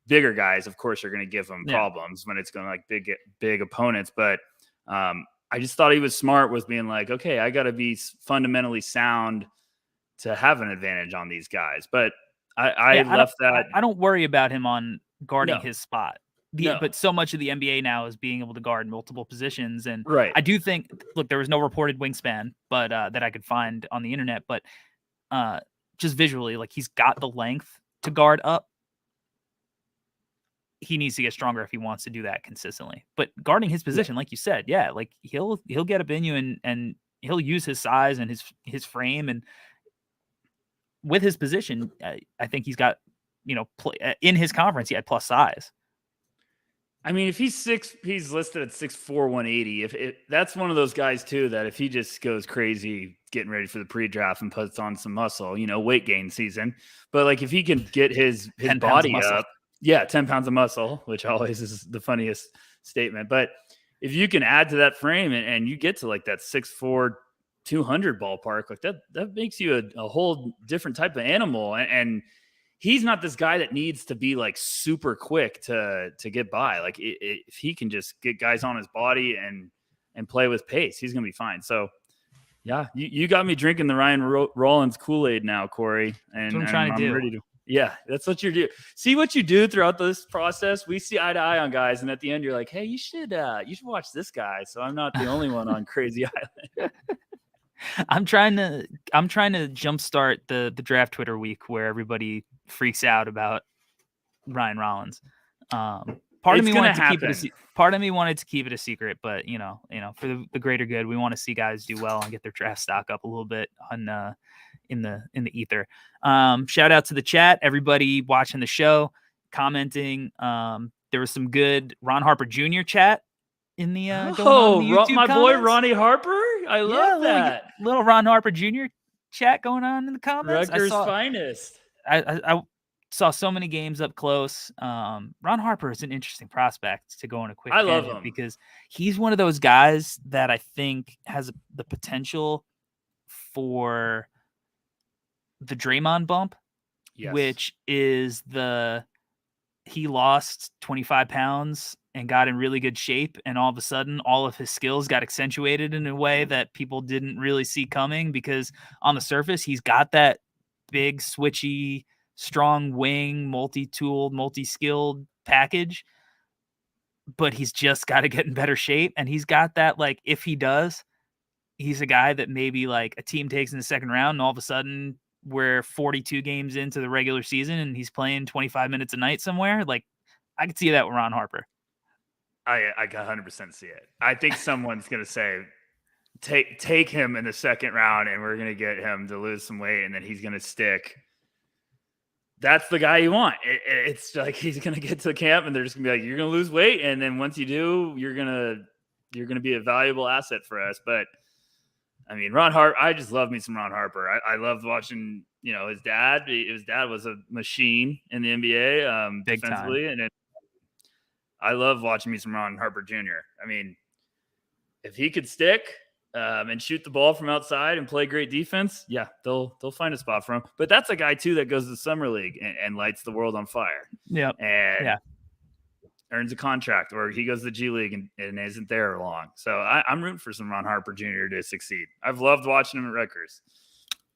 bigger guys, of course, are going to give him problems when it's going big opponents. But I just thought he was smart with being okay, I got to be fundamentally sound to have an advantage on these guys. But I don't worry about him on guarding his spot. But so much of the NBA now is being able to guard multiple positions. And I do think, look, there was no reported wingspan, but that I could find on the internet. But just visually, he's got the length to guard up. He needs to get stronger if he wants to do that consistently. But guarding his position, like you said, he'll get up in you and he'll use his size and his frame, and with his position, I think he's got in his conference he had plus size. I mean, if he's listed at 6'4", 180. If that's one of those guys too that if he just goes crazy getting ready for the pre-draft and puts on some muscle, weight gain season. But if he can get his body up, 10 pounds of muscle, which always is the funniest statement. But if you can add to that frame and you get to that 6'4", 200 ballpark, that makes you a whole different type of animal. And he's not this guy that needs to be super quick to get by. If he can just get guys on his body and play with pace, he's going to be fine. So yeah, you got me drinking the Ryan Rollins Kool-Aid now, Corey. And that's what I'm trying to do. Ready to. Yeah, that's what you do. See what you do throughout this process. We see eye to eye on guys, and at the end, you're like, "Hey, you should watch this guy." So I'm not the only one on Crazy Island. I'm trying to jumpstart the draft Twitter week where everybody freaks out about Ryan Rollins. Part of me wanted to keep it a secret, but you know, for the greater good, we want to see guys do well and get their draft stock up a little bit on in the ether. Shout out to the chat, everybody watching the show, commenting. There was some good Ron Harper Jr. chat in the going on in the YouTube my comments. boy Ronnie Harper. I love that little Ron Harper Jr. chat going on in the comments. Rutgers finest. I saw so many games up close. Ron Harper is an interesting prospect to go on a quick. I love him because he's one of those guys that I think has the potential for the Draymond bump, which is he lost 25 pounds and got in really good shape, and all of a sudden all of his skills got accentuated in a way that people didn't really see coming, because on the surface he's got that big switchy strong wing, multi-tooled, multi-skilled package, but he's just got to get in better shape. And he's got that, like, if he does, he's a guy that maybe like a team takes in the second round and all of a sudden we're 42 games into the regular season and he's playing 25 minutes a night somewhere. Like, I could see that with Ron Harper. I can 100% see it. I think someone's going to say, take him in the second round and we're going to get him to lose some weight and then he's going to stick. That's the guy you want. It's like he's going to get to the camp and they're just going to be like, you're going to lose weight. And then once you do, you're going to be a valuable asset for us. But I mean, Ron Harper, I just love me some Ron Harper. I loved watching, his dad. His dad was a machine in the NBA Big defensively. time. And I love watching me some Ron Harper Jr. I mean, if he could stick and shoot the ball from outside and play great defense, yeah, they'll find a spot for him. But that's a guy too that goes to the summer league and lights the world on fire. Yeah, and earns a contract, or he goes to the G League and isn't there long. So I'm rooting for some Ron Harper Jr. to succeed. I've loved watching him at Rutgers.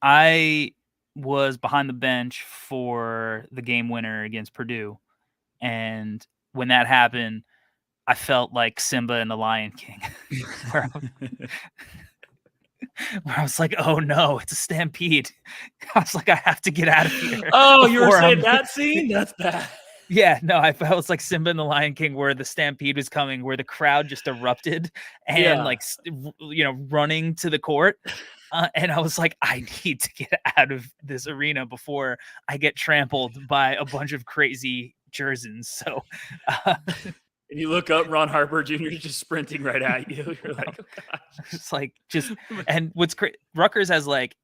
I was behind the bench for the game winner against Purdue, and when that happened, I felt like Simba and the Lion King, where I was like, oh no, it's a stampede. I was like, I have to get out of here. Oh, you were saying that scene? That's bad. Yeah, no, I felt like Simba and the Lion King, where the stampede was coming, where the crowd just erupted and running to the court. And I was like, I need to get out of this arena before I get trampled by a bunch of crazy Jersons. So, and you look up, Ron Harper Jr. is just sprinting right at you. You're like, oh, gosh. It's like and what's great, Rutgers has like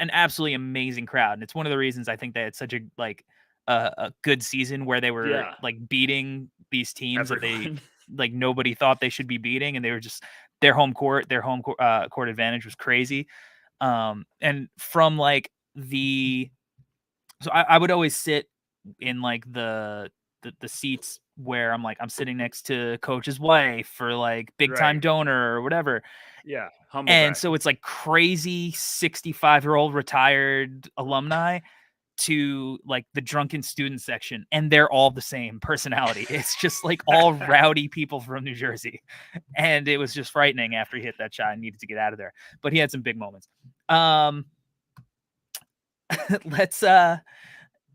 an absolutely amazing crowd. And it's one of the reasons I think they had such a good season, where they were like beating these teams that they like nobody thought they should be beating. And they were just, their home court advantage was crazy. And from like so I would always sit in like the seats where I'm sitting next to coach's wife or like big time donor or whatever. Yeah. And so it's like crazy 65-year-old retired alumni to like the drunken student section, and they're all the same personality. It's just like all rowdy people from New Jersey. And it was just frightening after he hit that shot and needed to get out of there. But he had some big moments.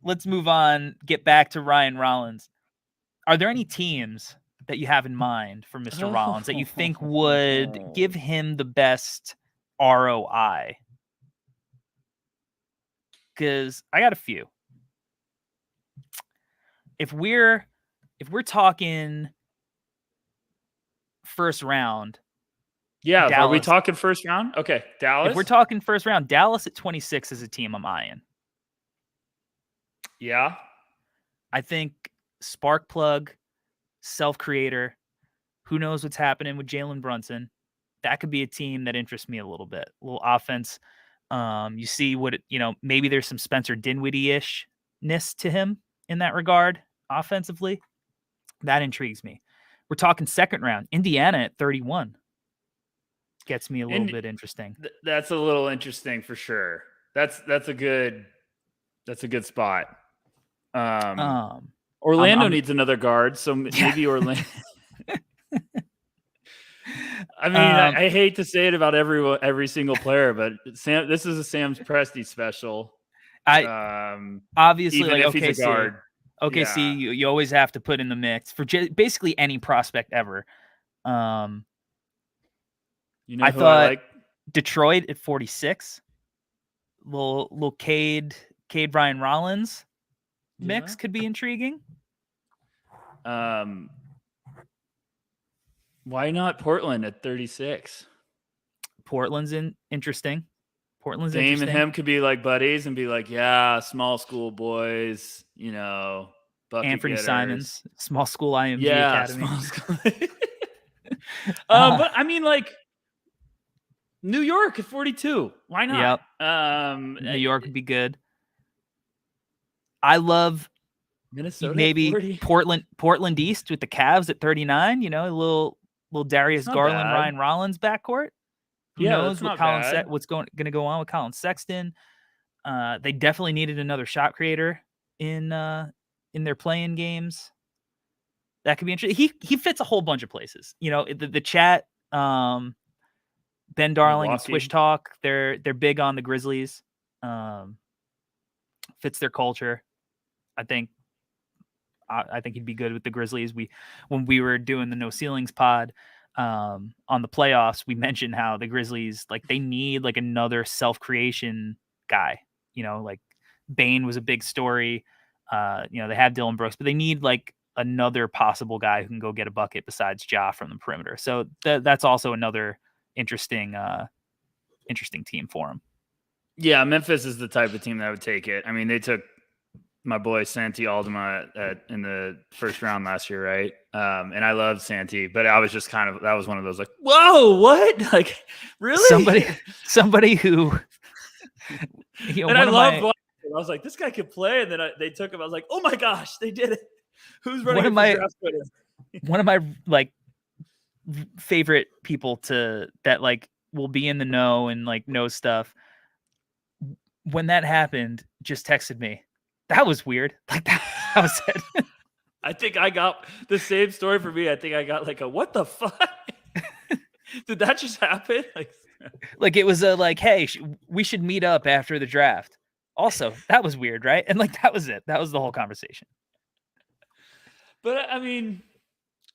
Let's move on, get back to Ryan Rollins. Are there any teams that you have in mind for Mr. Rollins that you think would give him the best ROI? Because I got a few. If we're talking first round, Dallas. Are we Dallas. talking first round? Okay, Dallas. If we're talking first round, Dallas at 26 is a team I'm eyeing. Yeah, I think spark plug, self creator. Who knows what's happening with Jalen Brunson? That could be a team that interests me a little bit. A little offense. You see maybe there's some Spencer Dinwiddie-ishness to him in that regard offensively. That intrigues me. We're talking second round. Indiana at 31 gets me a little bit interesting. That's a little interesting for sure. That's a good That's a good spot. I'm Orlando needs another guard, so maybe Orlando. I mean, I hate to say it about every single player, but Sam, this is a Sam's Presti special. Obviously, even like if he's a guard. OKC, you always have to put in the mix for basically any prospect ever. You know I who thought I like? Detroit at 46. Little Cade Ryan Rollins mix could be intriguing. Why not Portland at 36? Portland's interesting. Dame and him could be like buddies and be like, yeah, small school boys, bucket Anthony getters. Simons, small school IMG Academy. Small school. But I mean, like, New York at 42. Why not? Yep. New York would be good. I love Minnesota. Maybe Portland East with the Cavs at 39. A little Darius Garland, Ryan Rollins backcourt. Who knows what's going to go on with Colin Sexton? They definitely needed another shot creator in their playing games. That could be interesting. He fits a whole bunch of places. The chat. Ben Darling and Swish Talk, they're big on the Grizzlies. Fits their culture. I think he'd be good with the Grizzlies. When we were doing the No Ceilings pod on the playoffs, we mentioned how the Grizzlies, like, they need like another self-creation guy. Like Bane was a big story. They have Dylan Brooks, but they need like another possible guy who can go get a bucket besides Ja from the perimeter. So that's also another interesting team for him. Yeah, Memphis is the type of team that would take it. I mean, they took my boy Santi Aldama in the first round last year, right? And I love Santi, but I was just that was one of those like, whoa, what? Like, really? Somebody who, and I loved watching him. I was like, this guy could play. And then they took him. I was like, oh my gosh, they did it. Who's running for draft players? One of my like favorite people that like will be in the know and like know stuff. When that happened, just texted me. That was weird. Like that was it. I think I got the same story for me. I think I got like a what the fuck? Did that just happen? Like it was like, hey, we should meet up after the draft. Also, that was weird, right? And like that was it. That was the whole conversation. But I mean,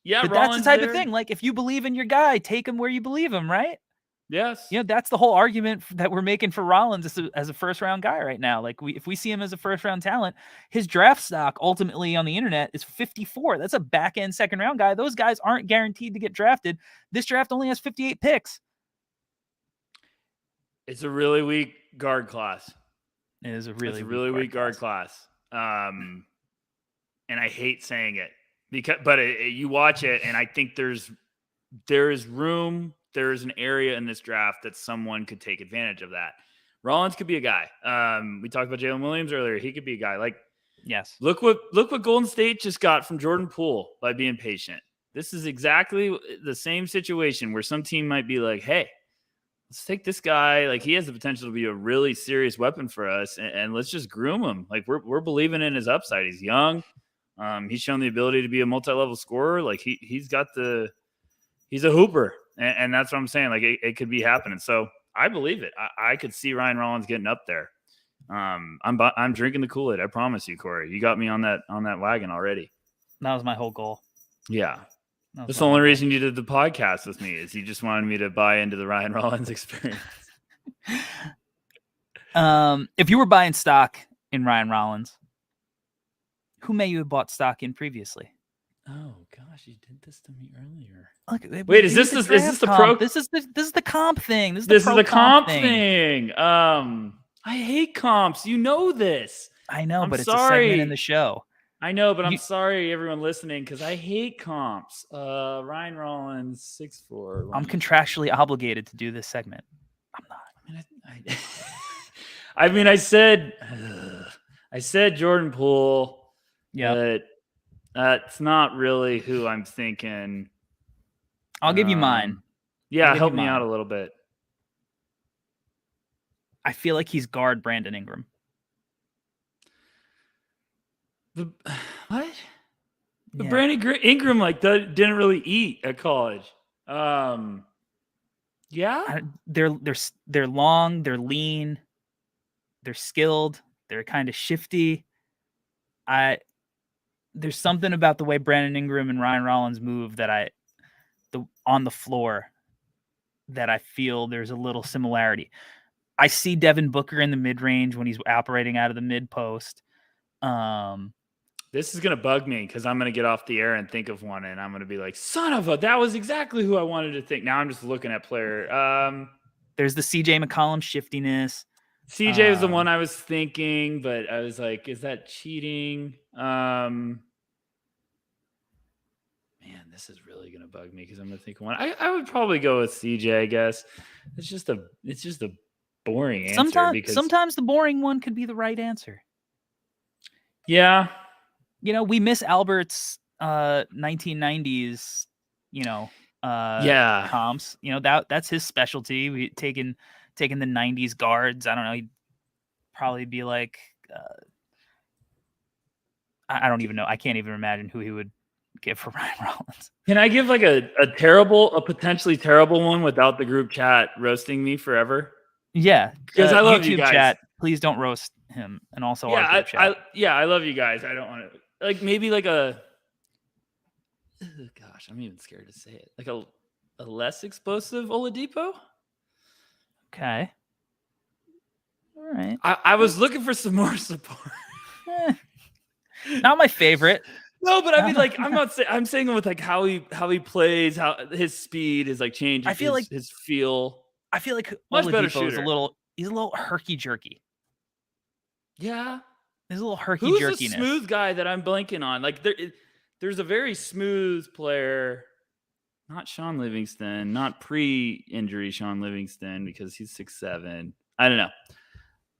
yeah, but that's the type of thing. Like if you believe in your guy, take him where you believe him, right? Yes. That's the whole argument that we're making for Rollins as a first round guy right now. Like if we see him as a first round talent, his draft stock ultimately on the internet is 54. That's a back end second round guy. Those guys aren't guaranteed to get drafted. This draft only has 58 picks. It's a really weak guard class. It is a really weak guard class. And I hate saying it but you watch it and I think there is room. There is an area in this draft that someone could take advantage of that. Rollins could be a guy. We talked about Jalen Williams earlier. He could be a guy. Like, yes. Look what Golden State just got from Jordan Poole by being patient. This is exactly the same situation where some team might be like, hey, let's take this guy. Like, he has the potential to be a really serious weapon for us, and let's just groom him. Like, we're believing in his upside. He's young. He's shown the ability to be a multi-level scorer. Like, he's a hooper. And that's what I'm saying. Like, it could be happening. So I believe it. I could see Ryan Rollins getting up there. I'm drinking the Kool-Aid. I promise you, Corey. You got me on that wagon already. That was my whole goal. Yeah. That's the only reason you did the podcast with me is you just wanted me to buy into the Ryan Rollins experience. If you were buying stock in Ryan Rollins, who may you have bought stock in previously? Oh gosh, you did this to me earlier. Look, wait, is this the pro? This is the comp thing. This is the comp thing. I hate comps. You know this. I know, but it's a segment in the show. I know, but I'm sorry, everyone listening, because I hate comps. Ryan Rollins, 6'4". I'm contractually obligated to do this segment. I'm not. I mean, I said Jordan Poole. Yeah. But that's not really who I'm thinking. I'll give you mine. Yeah, help me out a little bit. I feel like he's guard Brandon Ingram. What? But Yeah. Brandon Ingram didn't really eat at college. Yeah. They're long, they're lean, they're skilled, they're kind of shifty. There's something about the way Brandon Ingram and Ryan Rollins move that on the floor that I feel there's a little similarity. I see Devin Booker in the mid range when he's operating out of the mid post. This is gonna bug me because I'm gonna get off the air and think of one, and I'm gonna be like, "Son of a!" That was exactly who I wanted to think. Now I'm just looking at player. There's the CJ McCollum shiftiness. CJ was the one I was thinking, but I was like, "Is that cheating?" Man, this is really gonna bug me because I'm gonna think of one. I would probably go with CJ. I guess it's just a boring answer. Sometimes the boring one could be the right answer. Yeah. We miss Albert's 1990s, Yeah. comps. That's his specialty. We taking the 90s guards. I don't know. He'd probably be like, I don't even know. I can't even imagine who he would give for Ryan Rollins. Can I give like a potentially terrible one without the group chat roasting me forever? Yeah, because I love YouTube you guys. Chat, please don't roast him, and also our group chat. I love you guys. I don't want to maybe like a. Gosh, I'm even scared to say it. Like a less explosive Oladipo. Okay. All right. I was looking for some more support. Not my favorite. No, but I mean, like, I'm not saying. I'm saying with like how he plays, how his speed is like changing. I feel like his feel. I feel like Much better Oladipo is shooter. He's a little herky jerky. Yeah, there's a little herky Who's jerkiness. Who's a smooth guy that I'm blanking on? Like there's a very smooth player. Not Sean Livingston, not pre-injury Sean Livingston because he's 6'7". I don't know.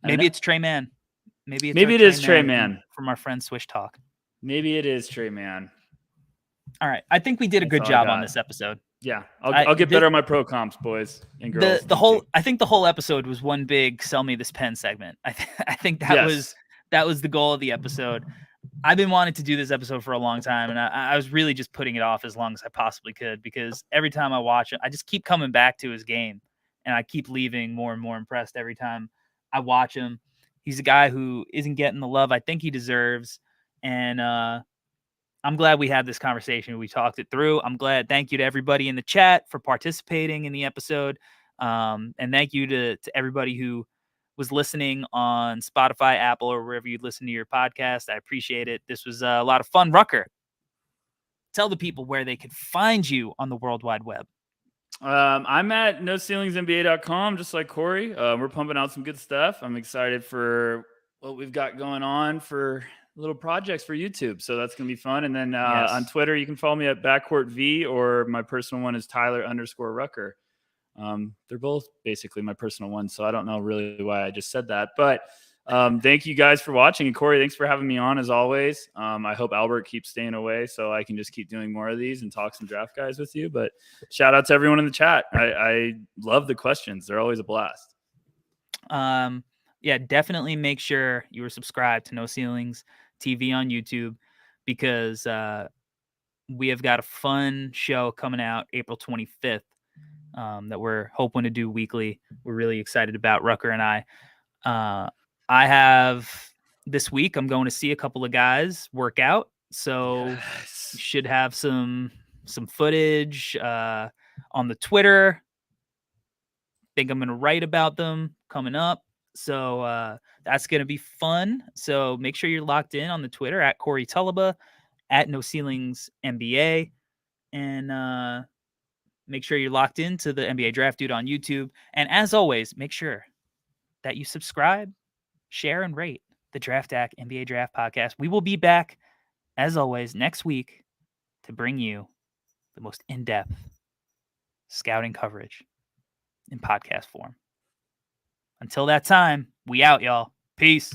Maybe it's Trey Mann. Maybe it is Trey Mann from our friend Swish Talk. Maybe it is Trey Mann. All right, I think we did a good job on this episode. Yeah, I'll get better at my pro comps, boys and girls. I think the whole episode was one big "sell me this pen" segment. I think that was the goal of the episode. I've been wanting to do this episode for a long time, and I was really just putting it off as long as I possibly could because every time I watch it, I just keep coming back to his game, and I keep leaving more and more impressed every time I watch him. He's a guy who isn't getting the love I think he deserves, and I'm glad we had this conversation. We talked it through. I'm glad. Thank you to everybody in the chat for participating in the episode, and thank you to everybody who was listening on Spotify, Apple, or wherever you listen to your podcast. I appreciate it. This was a lot of fun. Rucker, tell the people where they could find you on the World Wide Web. I'm at noceilingsnba.com, just like Corey. We're pumping out some good stuff. I'm excited for what we've got going on for little projects for YouTube. So that's going to be fun. And then on Twitter, you can follow me at backcourtv, or my personal one is Tyler_Rucker. They're both basically my personal ones, so I don't know really why I just said that. But thank you guys for watching. And Corey, thanks for having me on as always. I hope Albert keeps staying away so I can just keep doing more of these and talk some draft guys with you. But shout out to everyone in the chat. I love the questions. They're always a blast. Yeah, definitely make sure you are subscribed to No Ceilings TV on YouTube because we have got a fun show coming out April 25th. That we're hoping to do weekly. We're really excited about Rucker and I. I have this week, I'm going to see a couple of guys work out. So should have some footage on the Twitter. Think I'm going to write about them coming up. So that's going to be fun. So make sure you're locked in on the Twitter at Corey Tullaba, at No Ceilings NBA. And make sure you're locked into the NBA Draft Dude on YouTube. And as always, make sure that you subscribe, share, and rate the Draft Act NBA Draft Podcast. We will be back, as always, next week to bring you the most in-depth scouting coverage in podcast form. Until that time, we out, y'all. Peace.